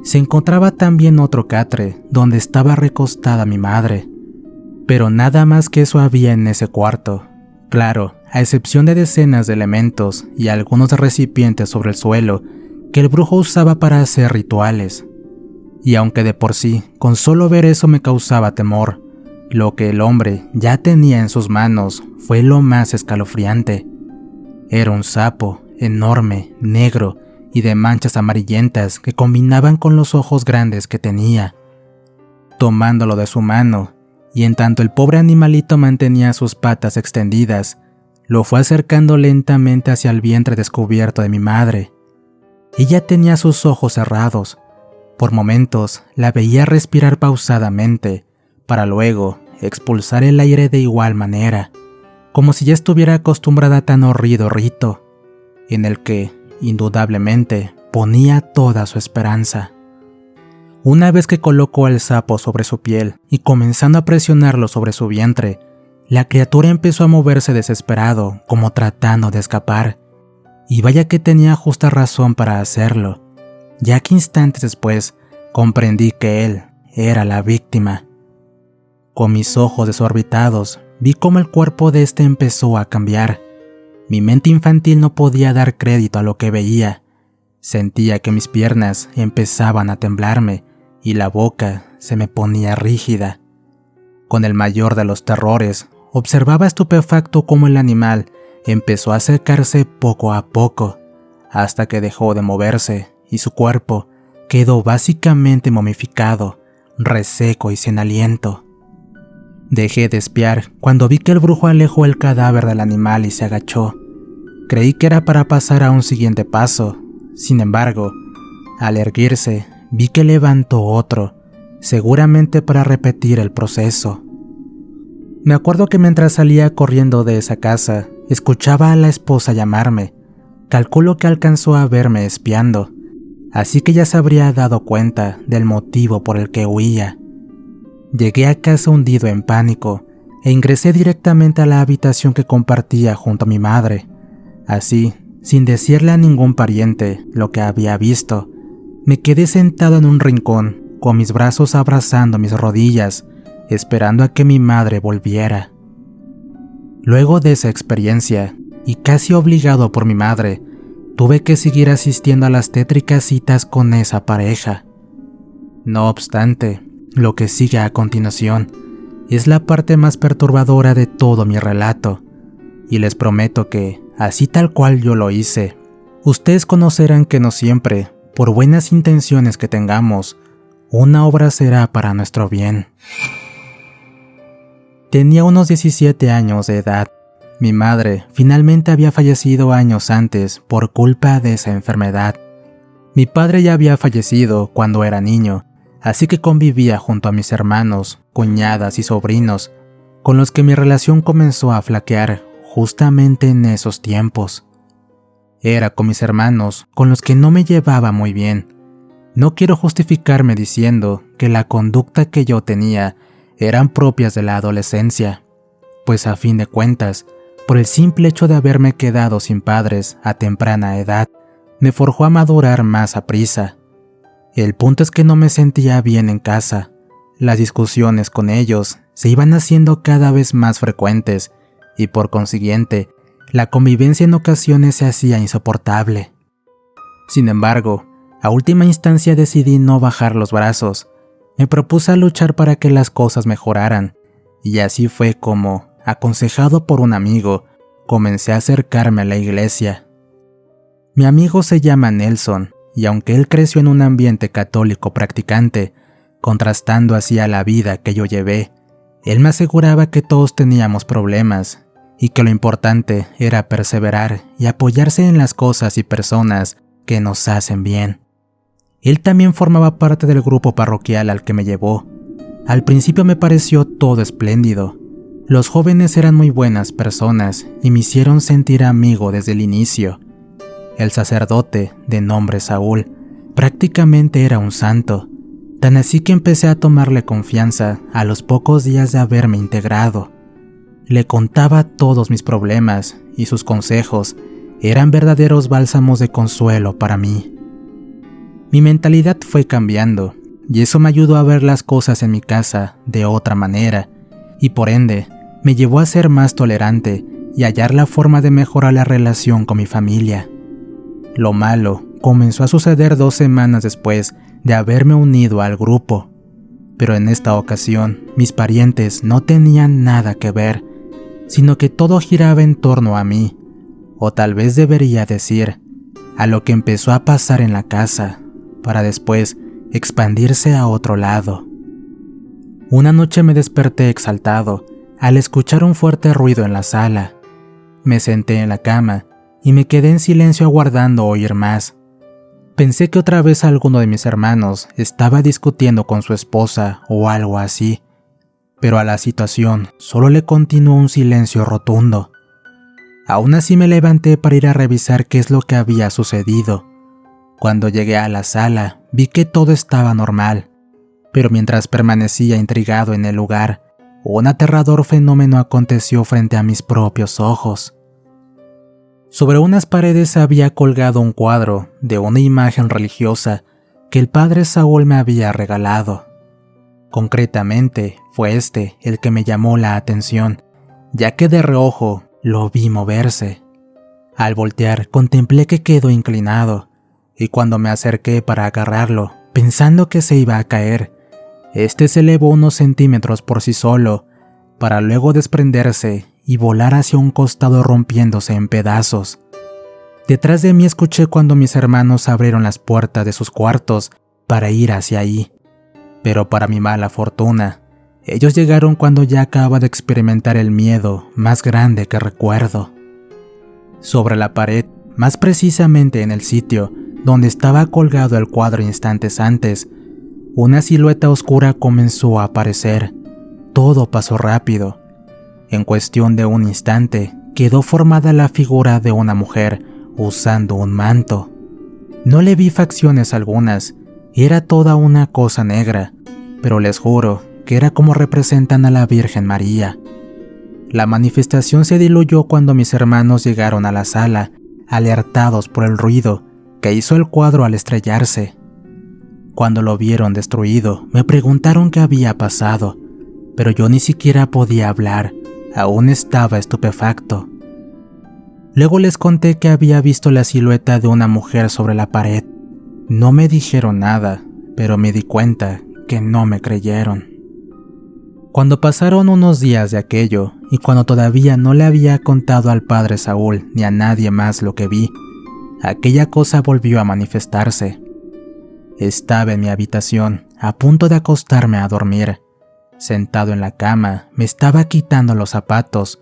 Se encontraba también otro catre donde estaba recostada mi madre, pero nada más que eso había en ese cuarto. Claro, a excepción de decenas de elementos y algunos recipientes sobre el suelo que el brujo usaba para hacer rituales. Y aunque de por sí, con solo ver eso me causaba temor, lo que el hombre ya tenía en sus manos fue lo más escalofriante. Era un sapo enorme, negro y de manchas amarillentas que combinaban con los ojos grandes que tenía. Tomándolo de su mano, y en tanto el pobre animalito mantenía sus patas extendidas, lo fue acercando lentamente hacia el vientre descubierto de mi madre. Ella tenía sus ojos cerrados. Por momentos la veía respirar pausadamente, para luego expulsar el aire de igual manera, como si ya estuviera acostumbrada a tan horrido rito, en el que, indudablemente, ponía toda su esperanza. Una vez que colocó al sapo sobre su piel y comenzando a presionarlo sobre su vientre, la criatura empezó a moverse desesperado, como tratando de escapar. Y vaya que tenía justa razón para hacerlo, ya que instantes después comprendí que él era la víctima. Con mis ojos desorbitados, vi cómo el cuerpo de este empezó a cambiar. Mi mente infantil no podía dar crédito a lo que veía. Sentía que mis piernas empezaban a temblarme y la boca se me ponía rígida. Con el mayor de los terrores, observaba estupefacto cómo el animal empezó a acercarse poco a poco, hasta que dejó de moverse y su cuerpo quedó básicamente momificado, reseco y sin aliento. Dejé de espiar cuando vi que el brujo alejó el cadáver del animal y se agachó. Creí que era para pasar a un siguiente paso. Sin embargo, al erguirse, vi que levantó otro, seguramente para repetir el proceso. Me acuerdo que mientras salía corriendo de esa casa, escuchaba a la esposa llamarme. Calculo que alcanzó a verme espiando, así que ya se habría dado cuenta del motivo por el que huía. Llegué a casa hundido en pánico e ingresé directamente a la habitación que compartía junto a mi madre. Así, sin decirle a ningún pariente lo que había visto, me quedé sentado en un rincón, con mis brazos abrazando mis rodillas, esperando a que mi madre volviera. Luego de esa experiencia, y casi obligado por mi madre, tuve que seguir asistiendo a las tétricas citas con esa pareja. No obstante, lo que sigue a continuación es la parte más perturbadora de todo mi relato, y les prometo que, así tal cual yo lo hice, ustedes conocerán que no siempre, por buenas intenciones que tengamos, una obra será para nuestro bien. Tenía unos 17 años de edad. Mi madre finalmente había fallecido años antes por culpa de esa enfermedad. Mi padre ya había fallecido cuando era niño, así que convivía junto a mis hermanos, cuñadas y sobrinos, con los que mi relación comenzó a flaquear justamente en esos tiempos. Era con mis hermanos con los que no me llevaba muy bien. No quiero justificarme diciendo que la conducta que yo tenía eran propias de la adolescencia, pues a fin de cuentas, por el simple hecho de haberme quedado sin padres a temprana edad, me forjó a madurar más aprisa. El punto es que no me sentía bien en casa. Las discusiones con ellos se iban haciendo cada vez más frecuentes y por consiguiente, la convivencia en ocasiones se hacía insoportable. Sin embargo, a última instancia decidí no bajar los brazos. Me propuse luchar para que las cosas mejoraran, y así fue como, aconsejado por un amigo, comencé a acercarme a la iglesia. Mi amigo se llama Nelson, y aunque él creció en un ambiente católico practicante, contrastando así a la vida que yo llevé, él me aseguraba que todos teníamos problemas y que lo importante era perseverar y apoyarse en las cosas y personas que nos hacen bien. Él también formaba parte del grupo parroquial al que me llevó. Al principio me pareció todo espléndido. Los jóvenes eran muy buenas personas y me hicieron sentir amigo desde el inicio. El sacerdote, de nombre Saúl, prácticamente era un santo, tan así que empecé a tomarle confianza a los pocos días de haberme integrado. Le contaba todos mis problemas y sus consejos eran verdaderos bálsamos de consuelo para mí. Mi mentalidad fue cambiando y eso me ayudó a ver las cosas en mi casa de otra manera y por ende me llevó a ser más tolerante y hallar la forma de mejorar la relación con mi familia. Lo malo comenzó a suceder 2 semanas después de haberme unido al grupo, pero en esta ocasión mis parientes no tenían nada que ver, sino que todo giraba en torno a mí, o tal vez debería decir, a lo que empezó a pasar en la casa, para después expandirse a otro lado. Una noche me desperté exaltado al escuchar un fuerte ruido en la sala. Me senté en la cama y me quedé en silencio aguardando oír más. Pensé que otra vez alguno de mis hermanos estaba discutiendo con su esposa o algo así, pero a la situación solo le continuó un silencio rotundo. Aún así me levanté para ir a revisar qué es lo que había sucedido. Cuando llegué a la sala, vi que todo estaba normal, pero mientras permanecía intrigado en el lugar, un aterrador fenómeno aconteció frente a mis propios ojos. Sobre unas paredes había colgado un cuadro de una imagen religiosa que el padre Saúl me había regalado. Concretamente, fue este el que me llamó la atención, ya que de reojo lo vi moverse. Al voltear, contemplé que quedó inclinado, y cuando me acerqué para agarrarlo, pensando que se iba a caer, este se elevó unos centímetros por sí solo, para luego desprenderse y volar hacia un costado rompiéndose en pedazos. Detrás de mí escuché cuando mis hermanos abrieron las puertas de sus cuartos para ir hacia ahí, pero para mi mala fortuna, ellos llegaron cuando ya acababa de experimentar el miedo más grande que recuerdo. Sobre la pared, más precisamente en el sitio donde estaba colgado el cuadro instantes antes, una silueta oscura comenzó a aparecer. Todo pasó rápido. En cuestión de un instante, quedó formada la figura de una mujer usando un manto. No le vi facciones algunas, era toda una cosa negra, pero les juro que era como representan a la Virgen María. La manifestación se diluyó cuando mis hermanos llegaron a la sala, alertados por el ruido que hizo el cuadro al estrellarse. Cuando lo vieron destruido, me preguntaron qué había pasado, pero yo ni siquiera podía hablar, aún estaba estupefacto. Luego les conté que había visto la silueta de una mujer sobre la pared. No me dijeron nada, pero me di cuenta que no me creyeron. Cuando pasaron unos días de aquello, y cuando todavía no le había contado al padre Saúl ni a nadie más lo que vi, aquella cosa volvió a manifestarse. Estaba en mi habitación, a punto de acostarme a dormir. Sentado en la cama, me estaba quitando los zapatos,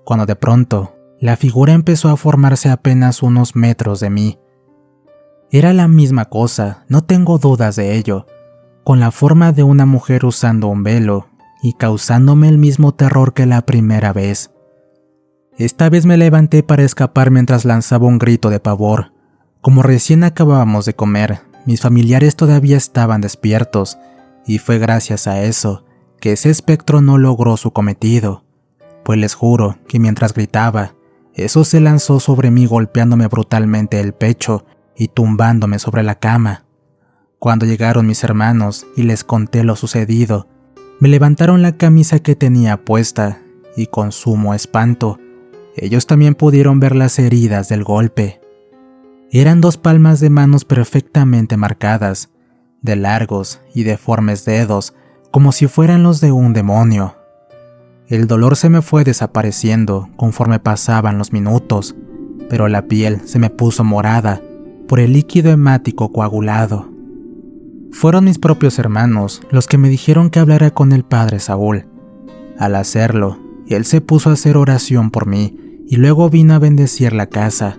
cuando de pronto, la figura empezó a formarse a apenas unos metros de mí. Era la misma cosa, no tengo dudas de ello, con la forma de una mujer usando un velo y causándome el mismo terror que la primera vez. Esta vez me levanté para escapar mientras lanzaba un grito de pavor. Como recién acabábamos de comer, mis familiares todavía estaban despiertos, y fue gracias a eso que ese espectro no logró su cometido, pues les juro que mientras gritaba, eso se lanzó sobre mí golpeándome brutalmente el pecho y tumbándome sobre la cama. Cuando llegaron mis hermanos y les conté lo sucedido, me levantaron la camisa que tenía puesta y con sumo espanto, ellos también pudieron ver las heridas del golpe. Eran 2 palmas de manos perfectamente marcadas, de largos y deformes dedos, como si fueran los de un demonio. El dolor se me fue desapareciendo conforme pasaban los minutos, pero la piel se me puso morada por el líquido hemático coagulado. Fueron mis propios hermanos los que me dijeron que hablara con el padre Saúl. Al hacerlo, él se puso a hacer oración por mí y luego vino a bendecir la casa.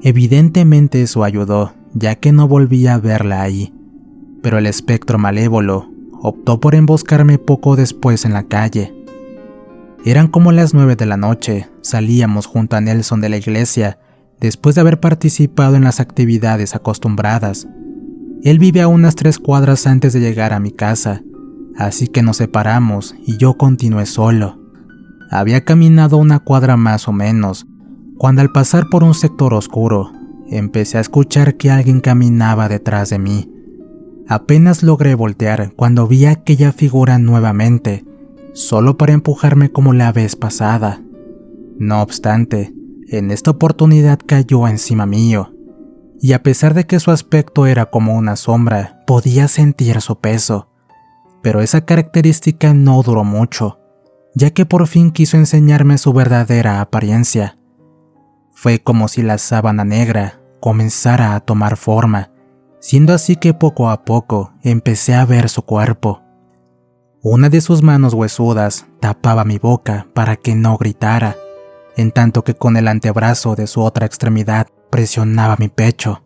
Evidentemente eso ayudó, ya que no volví a verla ahí, pero el espectro malévolo optó por emboscarme poco después en la calle. Eran como las 9 de la noche, salíamos junto a Nelson de la iglesia, después de haber participado en las actividades acostumbradas. Él vive a unas 3 cuadras antes de llegar a mi casa, así que nos separamos y yo continué solo. Había caminado 1 cuadra más o menos, cuando al pasar por un sector oscuro, empecé a escuchar que alguien caminaba detrás de mí. Apenas logré voltear cuando vi a aquella figura nuevamente, solo para empujarme como la vez pasada. No obstante, en esta oportunidad cayó encima mío, y a pesar de que su aspecto era como una sombra, podía sentir su peso. Pero esa característica no duró mucho, ya que por fin quiso enseñarme su verdadera apariencia. Fue como si la sábana negra comenzara a tomar forma, siendo así que poco a poco empecé a ver su cuerpo. Una de sus manos huesudas tapaba mi boca para que no gritara, en tanto que con el antebrazo de su otra extremidad presionaba mi pecho.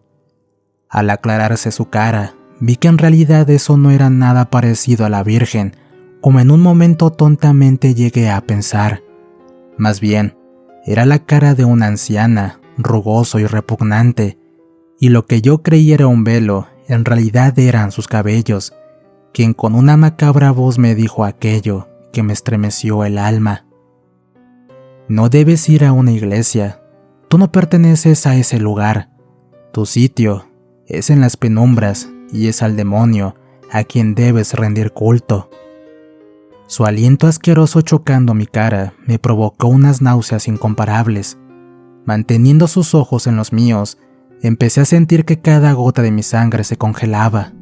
Al aclararse su cara, vi que en realidad eso no era nada parecido a la Virgen, como en un momento tontamente llegué a pensar. Más bien, era la cara de una anciana, rugoso y repugnante, y lo que yo creí era un velo, en realidad eran sus cabellos, quien con una macabra voz me dijo aquello que me estremeció el alma. No debes ir a una iglesia, tú no perteneces a ese lugar, tu sitio es en las penumbras y es al demonio a quien debes rendir culto. Su aliento asqueroso chocando mi cara me provocó unas náuseas incomparables. Manteniendo sus ojos en los míos, empecé a sentir que cada gota de mi sangre se congelaba.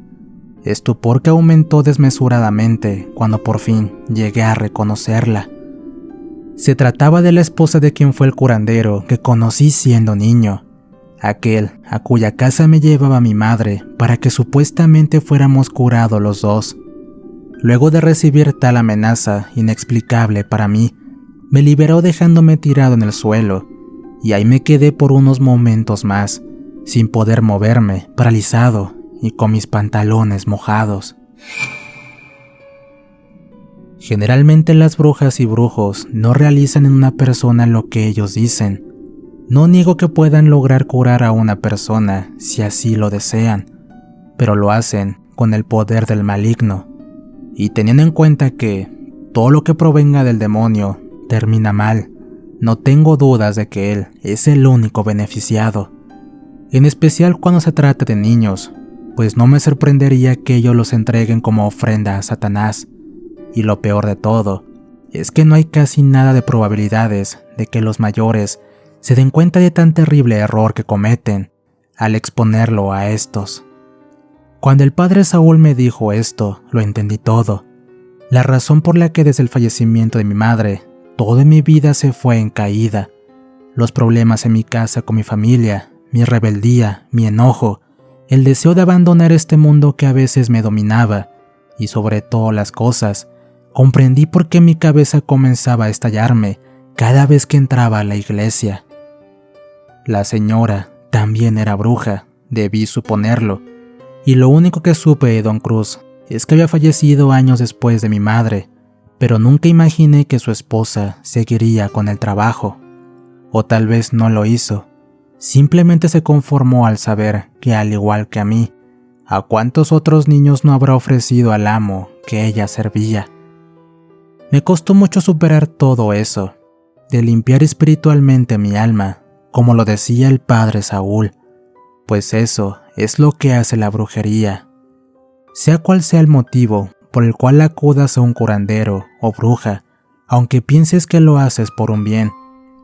Estupor que aumentó desmesuradamente cuando por fin llegué a reconocerla. Se trataba de la esposa de quien fue el curandero que conocí siendo niño, aquel a cuya casa me llevaba mi madre para que supuestamente fuéramos curados los dos. Luego de recibir tal amenaza inexplicable para mí, me liberó dejándome tirado en el suelo, y ahí me quedé por unos momentos más, sin poder moverme, paralizado y con mis pantalones mojados. Generalmente las brujas y brujos no realizan en una persona lo que ellos dicen. No niego que puedan lograr curar a una persona si así lo desean, pero lo hacen con el poder del maligno. Y teniendo en cuenta que todo lo que provenga del demonio termina mal, no tengo dudas de que él es el único beneficiado. En especial cuando se trata de niños, pues no me sorprendería que ellos los entreguen como ofrenda a Satanás. Y lo peor de todo es que no hay casi nada de probabilidades de que los mayores se den cuenta de tan terrible error que cometen al exponerlo a estos. Cuando el padre Saúl me dijo esto, lo entendí todo. La razón por la que desde el fallecimiento de mi madre, toda mi vida se fue en caída. Los problemas en mi casa con mi familia, mi rebeldía, mi enojo, el deseo de abandonar este mundo que a veces me dominaba, y sobre todas las cosas, comprendí por qué mi cabeza comenzaba a estallarme cada vez que entraba a la iglesia. La señora también era bruja, debí suponerlo, y lo único que supe de Don Cruz es que había fallecido años después de mi madre, pero nunca imaginé que su esposa seguiría con el trabajo. O tal vez no lo hizo, simplemente se conformó al saber que al igual que a mí, ¿a cuántos otros niños no habrá ofrecido al amo que ella servía? Me costó mucho superar todo eso, de limpiar espiritualmente mi alma, como lo decía el padre Saúl, pues eso es lo que hace la brujería. Sea cual sea el motivo por el cual acudas a un curandero o bruja, aunque pienses que lo haces por un bien,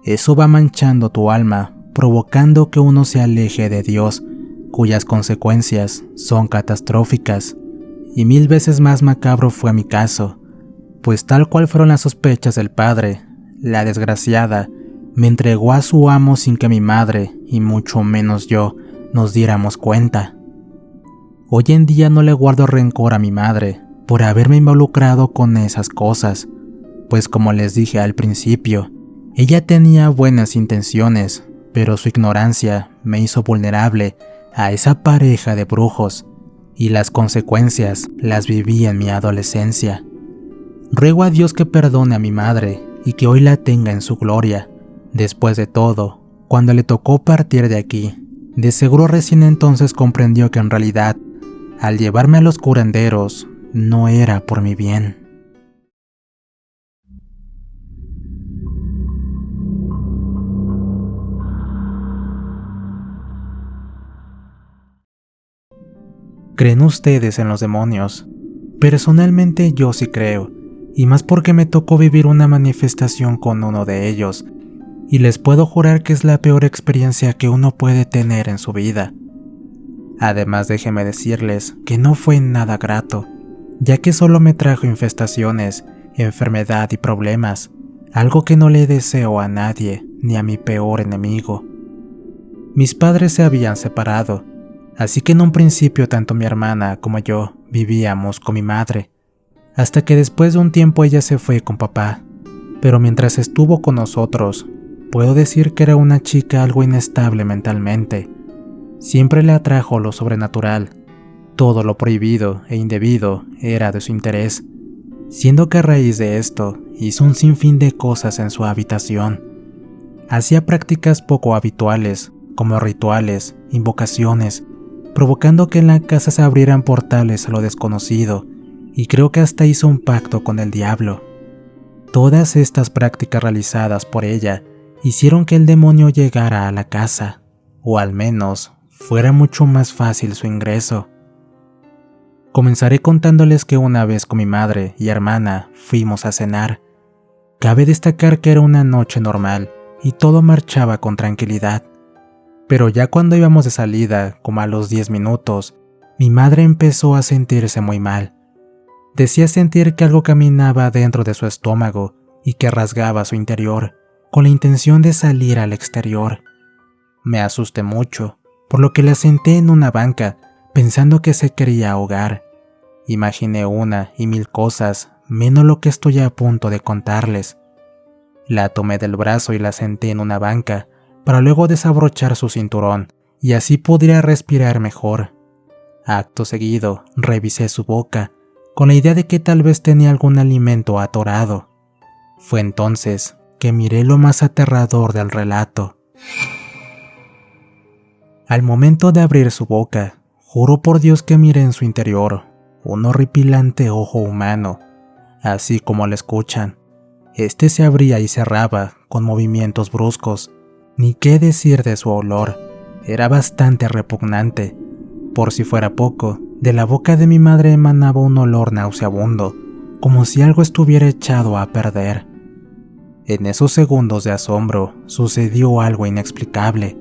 eso va manchando tu alma, provocando que uno se aleje de Dios, cuyas consecuencias son catastróficas. Y 1000 veces más macabro fue mi caso, pues tal cual fueron las sospechas del padre, la desgraciada me entregó a su amo sin que mi madre, y mucho menos yo, nos diéramos cuenta. Hoy en día no le guardo rencor a mi madre por haberme involucrado con esas cosas, pues como les dije al principio, ella tenía buenas intenciones, pero su ignorancia me hizo vulnerable a esa pareja de brujos, y las consecuencias las viví en mi adolescencia. Ruego a Dios que perdone a mi madre y que hoy la tenga en su gloria. Después de todo, cuando le tocó partir de aquí, de seguro recién entonces comprendió que en realidad, al llevarme a los curanderos, no era por mi bien. ¿Creen ustedes en los demonios? Personalmente yo sí creo, y más porque me tocó vivir una manifestación con uno de ellos, y les puedo jurar que es la peor experiencia que uno puede tener en su vida. Además, déjenme decirles que no fue nada grato, ya que solo me trajo infestaciones, enfermedad y problemas, algo que no le deseo a nadie, ni a mi peor enemigo. Mis padres se habían separado, así que en un principio tanto mi hermana como yo vivíamos con mi madre, hasta que después de un tiempo ella se fue con papá, pero mientras estuvo con nosotros, puedo decir que era una chica algo inestable mentalmente. Siempre le atrajo lo sobrenatural, todo lo prohibido e indebido era de su interés, siendo que a raíz de esto hizo un sinfín de cosas en su habitación. Hacía prácticas poco habituales, como rituales, invocaciones, provocando que en la casa se abrieran portales a lo desconocido, y creo que hasta hizo un pacto con el diablo. Todas estas prácticas realizadas por ella hicieron que el demonio llegara a la casa, o al menos fuera mucho más fácil su ingreso. Comenzaré contándoles que una vez con mi madre y hermana fuimos a cenar. Cabe destacar que era una noche normal y todo marchaba con tranquilidad. Pero ya cuando íbamos de salida, como a los 10 minutos, mi madre empezó a sentirse muy mal. Decía sentir que algo caminaba dentro de su estómago y que rasgaba su interior, con la intención de salir al exterior. Me asusté mucho, por lo que la senté en una banca, pensando que se quería ahogar. Imaginé una y mil cosas, menos lo que estoy a punto de contarles. La tomé del brazo y la senté en una banca, para luego desabrochar su cinturón, y así podría respirar mejor. Acto seguido, revisé su boca, con la idea de que tal vez tenía algún alimento atorado. Fue entonces que miré lo más aterrador del relato. Al momento de abrir su boca, juro por Dios que miré en su interior un horripilante ojo humano, así como lo escuchan. Este se abría y cerraba con movimientos bruscos. Ni qué decir de su olor, era bastante repugnante. Por si fuera poco, de la boca de mi madre emanaba un olor nauseabundo, como si algo estuviera echado a perder. En esos segundos de asombro sucedió algo inexplicable.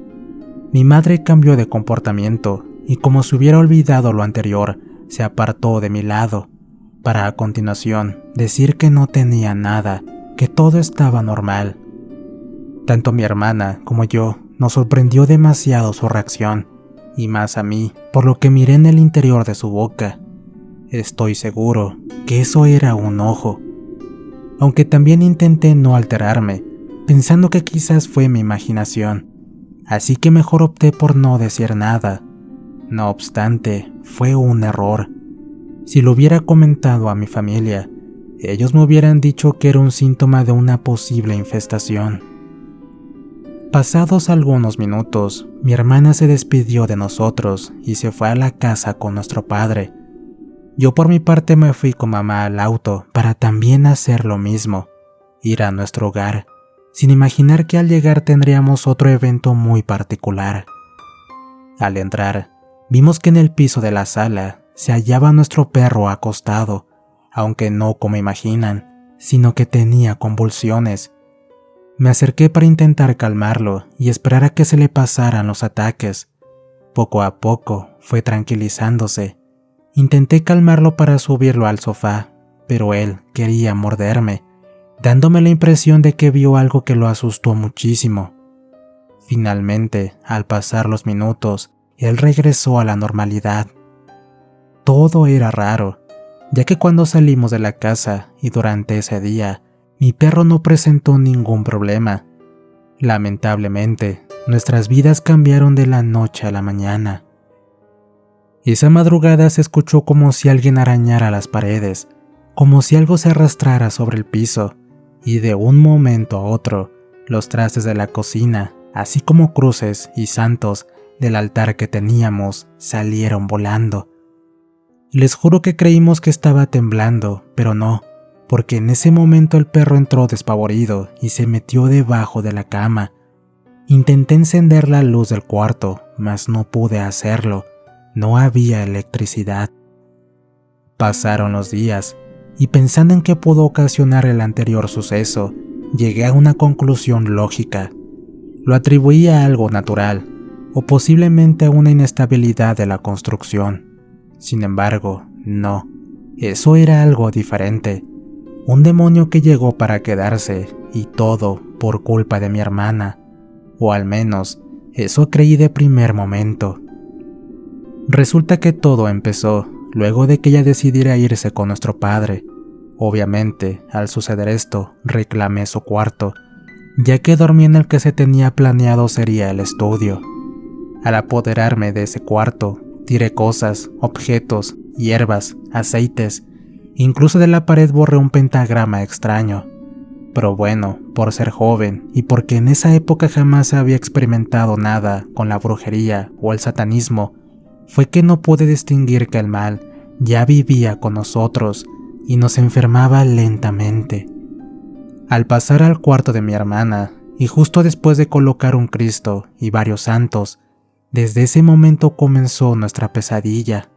Mi madre cambió de comportamiento y como si hubiera olvidado lo anterior, se apartó de mi lado, para a continuación decir que no tenía nada, que todo estaba normal. Tanto mi hermana como yo nos sorprendió demasiado su reacción, y más a mí, por lo que miré en el interior de su boca. Estoy seguro que eso era un ojo. Aunque también intenté no alterarme, pensando que quizás fue mi imaginación, así que mejor opté por no decir nada. No obstante, fue un error. Si lo hubiera comentado a mi familia, ellos me hubieran dicho que era un síntoma de una posible infestación. Pasados algunos minutos, mi hermana se despidió de nosotros y se fue a la casa con nuestro padre. Yo por mi parte me fui con mamá al auto para también hacer lo mismo, ir a nuestro hogar, sin imaginar que al llegar tendríamos otro evento muy particular. Al entrar, vimos que en el piso de la sala se hallaba nuestro perro acostado, aunque no como imaginan, sino que tenía convulsiones. Me acerqué para intentar calmarlo y esperar a que se le pasaran los ataques. Poco a poco fue tranquilizándose. Intenté calmarlo para subirlo al sofá, pero él quería morderme, dándome la impresión de que vio algo que lo asustó muchísimo. Finalmente, al pasar los minutos, él regresó a la normalidad. Todo era raro, ya que cuando salimos de la casa y durante ese día, mi perro no presentó ningún problema. Lamentablemente, nuestras vidas cambiaron de la noche a la mañana. Esa madrugada se escuchó como si alguien arañara las paredes, como si algo se arrastrara sobre el piso, y de un momento a otro, los trastes de la cocina, así como cruces y santos del altar que teníamos, salieron volando. Les juro que creímos que estaba temblando, pero no, porque en ese momento el perro entró despavorido y se metió debajo de la cama. Intenté encender la luz del cuarto, mas no pude hacerlo. No había electricidad. Pasaron los días, y pensando en qué pudo ocasionar el anterior suceso, llegué a una conclusión lógica. Lo atribuí a algo natural, o posiblemente a una inestabilidad de la construcción. Sin embargo, no, eso era algo diferente. Un demonio que llegó para quedarse, y todo por culpa de mi hermana. O al menos, eso creí de primer momento. Resulta que todo empezó luego de que ella decidiera irse con nuestro padre. Obviamente, al suceder esto, reclamé su cuarto, ya que dormir en el que se tenía planeado sería el estudio. Al apoderarme de ese cuarto, tiré cosas, objetos, hierbas, aceites, incluso de la pared borré un pentagrama extraño. Pero bueno, por ser joven y porque en esa época jamás había experimentado nada con la brujería o el satanismo, fue que no pude distinguir que el mal ya vivía con nosotros y nos enfermaba lentamente. Al pasar al cuarto de mi hermana, y justo después de colocar un Cristo y varios santos, desde ese momento comenzó nuestra pesadilla.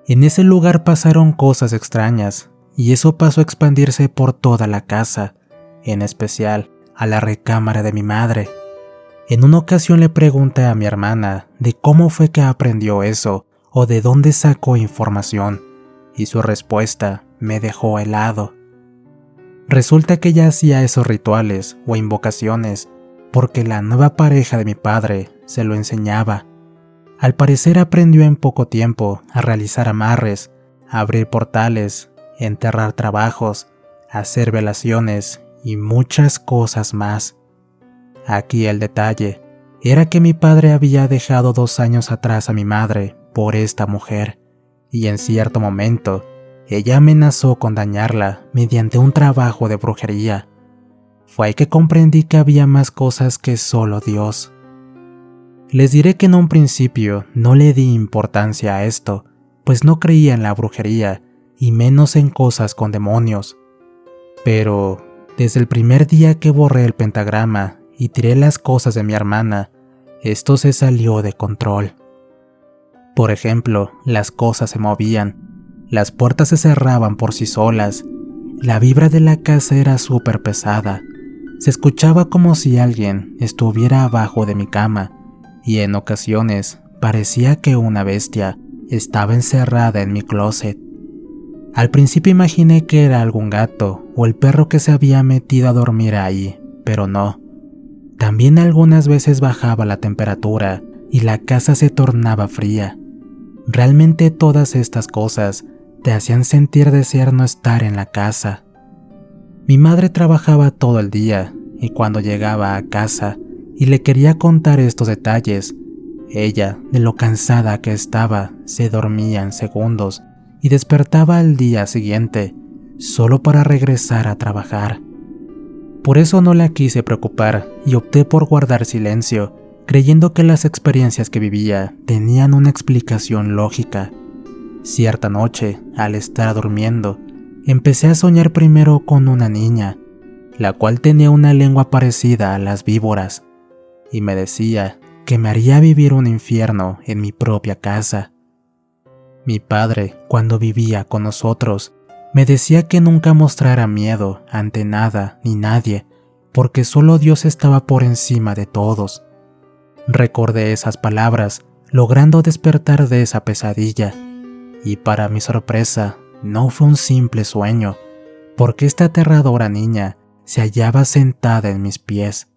En ese lugar pasaron cosas extrañas, y eso pasó a expandirse por toda la casa, en especial a la recámara de mi madre. En una ocasión le pregunté a mi hermana de cómo fue que aprendió eso o de dónde sacó información, y su respuesta me dejó helado. Resulta que ella hacía esos rituales o invocaciones porque la nueva pareja de mi padre se lo enseñaba. Al parecer aprendió en poco tiempo a realizar amarres, a abrir portales, enterrar trabajos, hacer velaciones y muchas cosas más. Aquí el detalle era que mi padre había dejado 2 años atrás a mi madre por esta mujer, y en cierto momento ella amenazó con dañarla mediante un trabajo de brujería. Fue ahí que comprendí que había más cosas que solo Dios. Les diré que en un principio no le di importancia a esto, pues no creía en la brujería y menos en cosas con demonios. Pero desde el primer día que borré el pentagrama y tiré las cosas de mi hermana, esto se salió de control. Por ejemplo, las cosas se movían, las puertas se cerraban por sí solas, la vibra de la casa era súper pesada, se escuchaba como si alguien estuviera abajo de mi cama, y en ocasiones parecía que una bestia estaba encerrada en mi closet. Al principio imaginé que era algún gato o el perro que se había metido a dormir ahí, pero no. También algunas veces bajaba la temperatura y la casa se tornaba fría. Realmente todas estas cosas te hacían sentir desear no estar en la casa. Mi madre trabajaba todo el día y cuando llegaba a casa y le quería contar estos detalles, ella, de lo cansada que estaba, se dormía en segundos y despertaba al día siguiente, solo para regresar a trabajar. Por eso no la quise preocupar y opté por guardar silencio, creyendo que las experiencias que vivía tenían una explicación lógica. Cierta noche, al estar durmiendo, empecé a soñar primero con una niña, la cual tenía una lengua parecida a las víboras, y me decía que me haría vivir un infierno en mi propia casa. Mi padre, cuando vivía con nosotros, me decía que nunca mostrara miedo ante nada ni nadie, porque solo Dios estaba por encima de todos. Recordé esas palabras, logrando despertar de esa pesadilla, y para mi sorpresa, no fue un simple sueño, porque esta aterradora niña se hallaba sentada en mis pies.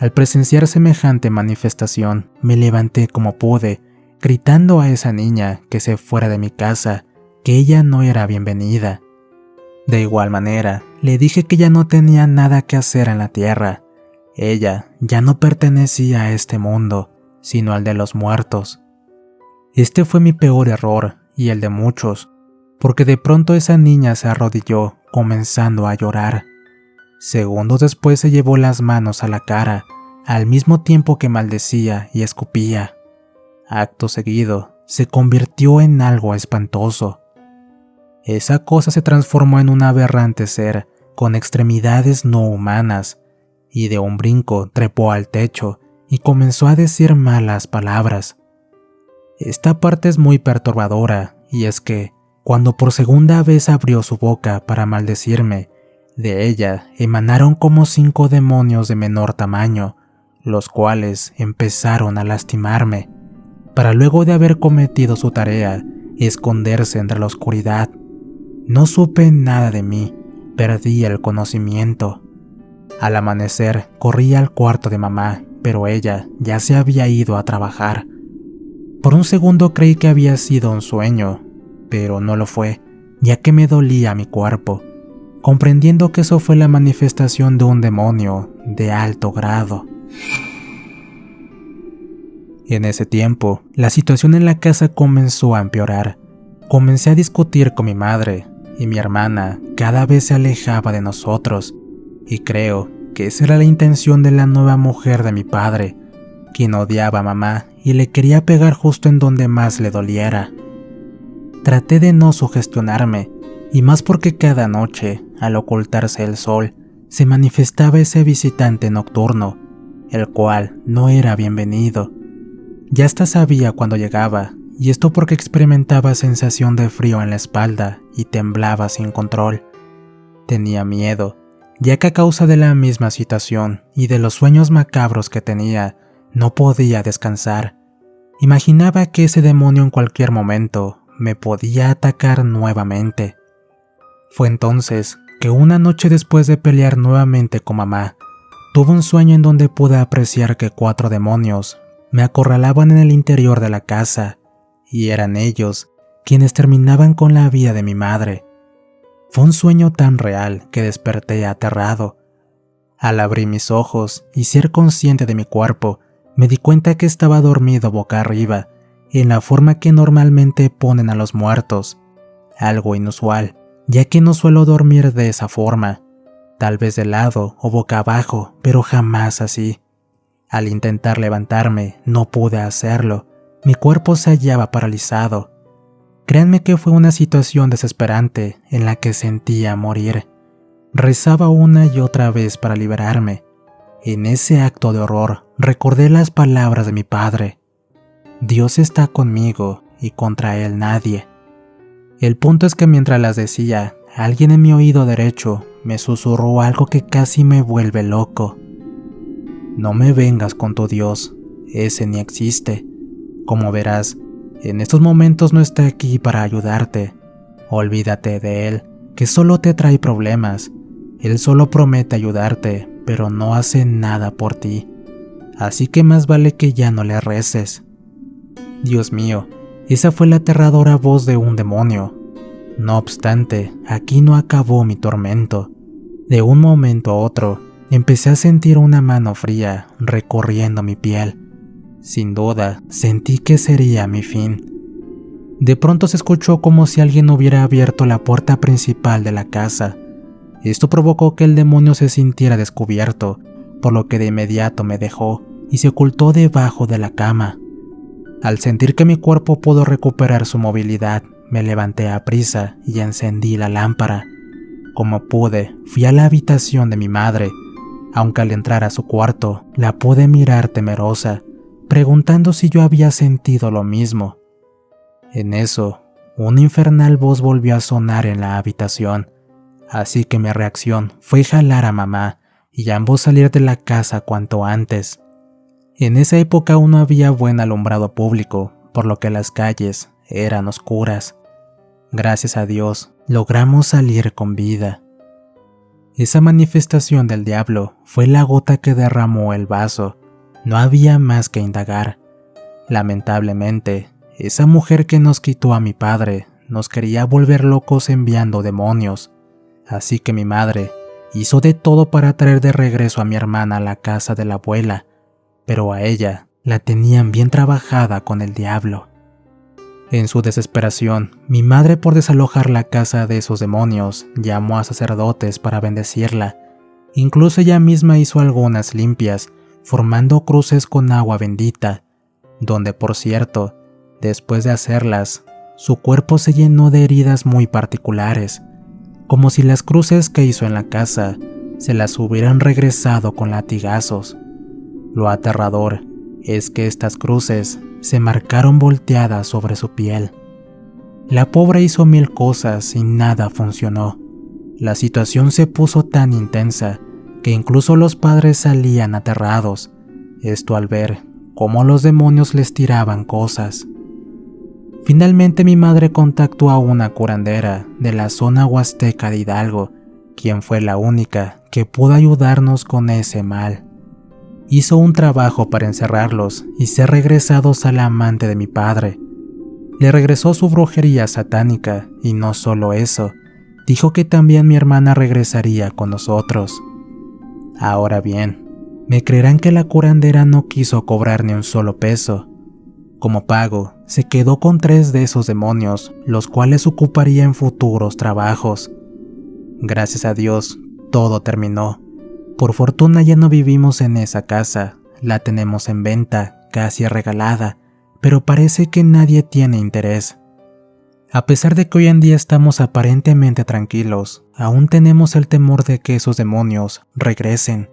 Al presenciar semejante manifestación, me levanté como pude, gritando a esa niña que se fuera de mi casa, que ella no era bienvenida. De igual manera, Le dije que ya no tenía nada que hacer en la tierra. Ella ya no pertenecía a este mundo, sino al de los muertos. Este fue mi peor error y el de muchos, porque de pronto esa niña se arrodilló, comenzando a llorar. Segundos después se llevó las manos a la cara, al mismo tiempo que maldecía y escupía. Acto seguido, se convirtió en algo espantoso. Esa cosa se transformó en un aberrante ser, con extremidades no humanas, y de un brinco trepó al techo y comenzó a decir malas palabras. Esta parte es muy perturbadora, y es que, cuando por segunda vez abrió su boca para maldecirme, de ella emanaron como 5 demonios de menor tamaño, los cuales empezaron a lastimarme, para luego de haber cometido su tarea, esconderse entre la oscuridad. No supe nada de mí, perdí el conocimiento. Al amanecer, corrí al cuarto de mamá, pero ella ya se había ido a trabajar. Por un segundo creí que había sido un sueño, pero no lo fue, ya que me dolía mi cuerpo, comprendiendo que eso fue la manifestación de un demonio de alto grado. En ese tiempo, la situación en la casa comenzó a empeorar. Comencé a discutir con mi madre, y mi hermana cada vez se alejaba de nosotros, y creo que esa era la intención de la nueva mujer de mi padre, quien odiaba a mamá y le quería pegar justo en donde más le doliera. Traté de no sugestionarme, y más porque cada noche, al ocultarse el sol, se manifestaba ese visitante nocturno, el cual no era bienvenido. Ya hasta sabía cuando llegaba, y esto porque experimentaba sensación de frío en la espalda y temblaba sin control. Tenía miedo, ya que a causa de la misma situación y de los sueños macabros que tenía, no podía descansar. Imaginaba que ese demonio en cualquier momento me podía atacar nuevamente. Fue entonces que una noche después de pelear nuevamente con mamá, tuve un sueño en donde pude apreciar que 4 demonios me acorralaban en el interior de la casa, y eran ellos quienes terminaban con la vida de mi madre. Fue un sueño tan real que desperté aterrado. Al abrir mis ojos y ser consciente de mi cuerpo, me di cuenta que estaba dormido boca arriba, en la forma que normalmente ponen a los muertos, algo inusual, ya que no suelo dormir de esa forma, tal vez de lado o boca abajo, pero jamás así. Al intentar levantarme, no pude hacerlo. Mi cuerpo se hallaba paralizado. Créanme que fue una situación desesperante en la que sentía morir. Rezaba una y otra vez para liberarme. En ese acto de horror, recordé las palabras de mi padre. Dios está conmigo y contra él nadie. El punto es que mientras las decía, alguien en mi oído derecho me susurró algo que casi me vuelve loco. No me vengas con tu Dios, ese ni existe. Como verás, en estos momentos no está aquí para ayudarte. Olvídate de él, que solo te trae problemas. Él solo promete ayudarte, pero no hace nada por ti. Así que más vale que ya no le reces. Dios mío, esa fue la aterradora voz de un demonio. No obstante, aquí no acabó mi tormento. De un momento a otro, empecé a sentir una mano fría recorriendo mi piel. Sin duda, sentí que sería mi fin. De pronto se escuchó como si alguien hubiera abierto la puerta principal de la casa. Esto provocó que el demonio se sintiera descubierto, por lo que de inmediato me dejó y se ocultó debajo de la cama. Al sentir que mi cuerpo pudo recuperar su movilidad, me levanté a prisa y encendí la lámpara. Como pude, fui a la habitación de mi madre, aunque al entrar a su cuarto, la pude mirar temerosa, preguntando si yo había sentido lo mismo. En eso, una infernal voz volvió a sonar en la habitación, así que mi reacción fue jalar a mamá y ambos salir de la casa cuanto antes. En esa época aún no había buen alumbrado público, por lo que las calles eran oscuras. Gracias a Dios, logramos salir con vida. Esa manifestación del diablo fue la gota que derramó el vaso. No había más que indagar. Lamentablemente, esa mujer que nos quitó a mi padre nos quería volver locos enviando demonios. Así que mi madre hizo de todo para traer de regreso a mi hermana a la casa de la abuela, pero a ella la tenían bien trabajada con el diablo. En su desesperación, mi madre, por desalojar la casa de esos demonios, llamó a sacerdotes para bendecirla. Incluso ella misma hizo algunas limpias, formando cruces con agua bendita, donde, por cierto, después de hacerlas, su cuerpo se llenó de heridas muy particulares, como si las cruces que hizo en la casa se las hubieran regresado con latigazos. Lo aterrador es que estas cruces se marcaron volteadas sobre su piel. La pobre hizo 1000 cosas y nada funcionó. La situación se puso tan intensa que incluso los padres salían aterrados, esto al ver cómo los demonios les tiraban cosas. Finalmente mi madre contactó a una curandera de la zona huasteca de Hidalgo, quien fue la única que pudo ayudarnos con ese mal. Hizo un trabajo para encerrarlos y ser regresados al amante de mi padre. Le regresó su brujería satánica y no solo eso, dijo que también mi hermana regresaría con nosotros. Ahora bien, me creerán que la curandera no quiso cobrar ni un solo peso. Como pago, se quedó con 3 de esos demonios, los cuales ocuparía en futuros trabajos. Gracias a Dios, todo terminó. Por fortuna ya no vivimos en esa casa, la tenemos en venta, casi regalada, pero parece que nadie tiene interés. A pesar de que hoy en día estamos aparentemente tranquilos, aún tenemos el temor de que esos demonios regresen.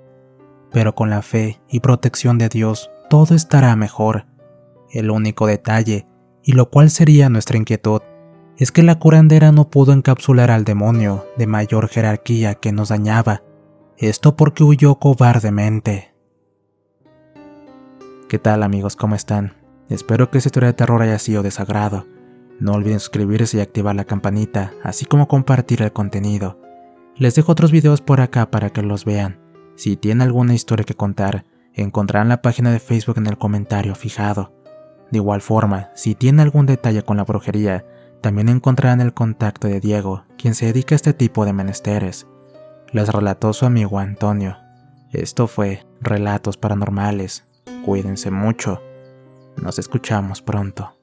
Pero con la fe y protección de Dios, todo estará mejor. El único detalle, y lo cual sería nuestra inquietud, es que la curandera no pudo encapsular al demonio de mayor jerarquía que nos dañaba. Esto porque huyó cobardemente. ¿Qué tal, amigos? ¿Cómo están? Espero que esta historia de terror haya sido de su agrado. No olviden suscribirse y activar la campanita, así como compartir el contenido. Les dejo otros videos por acá para que los vean. Si tienen alguna historia que contar, encontrarán la página de Facebook en el comentario fijado. De igual forma, si tienen algún detalle con la brujería, también encontrarán el contacto de Diego, quien se dedica a este tipo de menesteres. Les relató su amigo Antonio. Esto fue Relatos Paranormales. Cuídense mucho. Nos escuchamos pronto.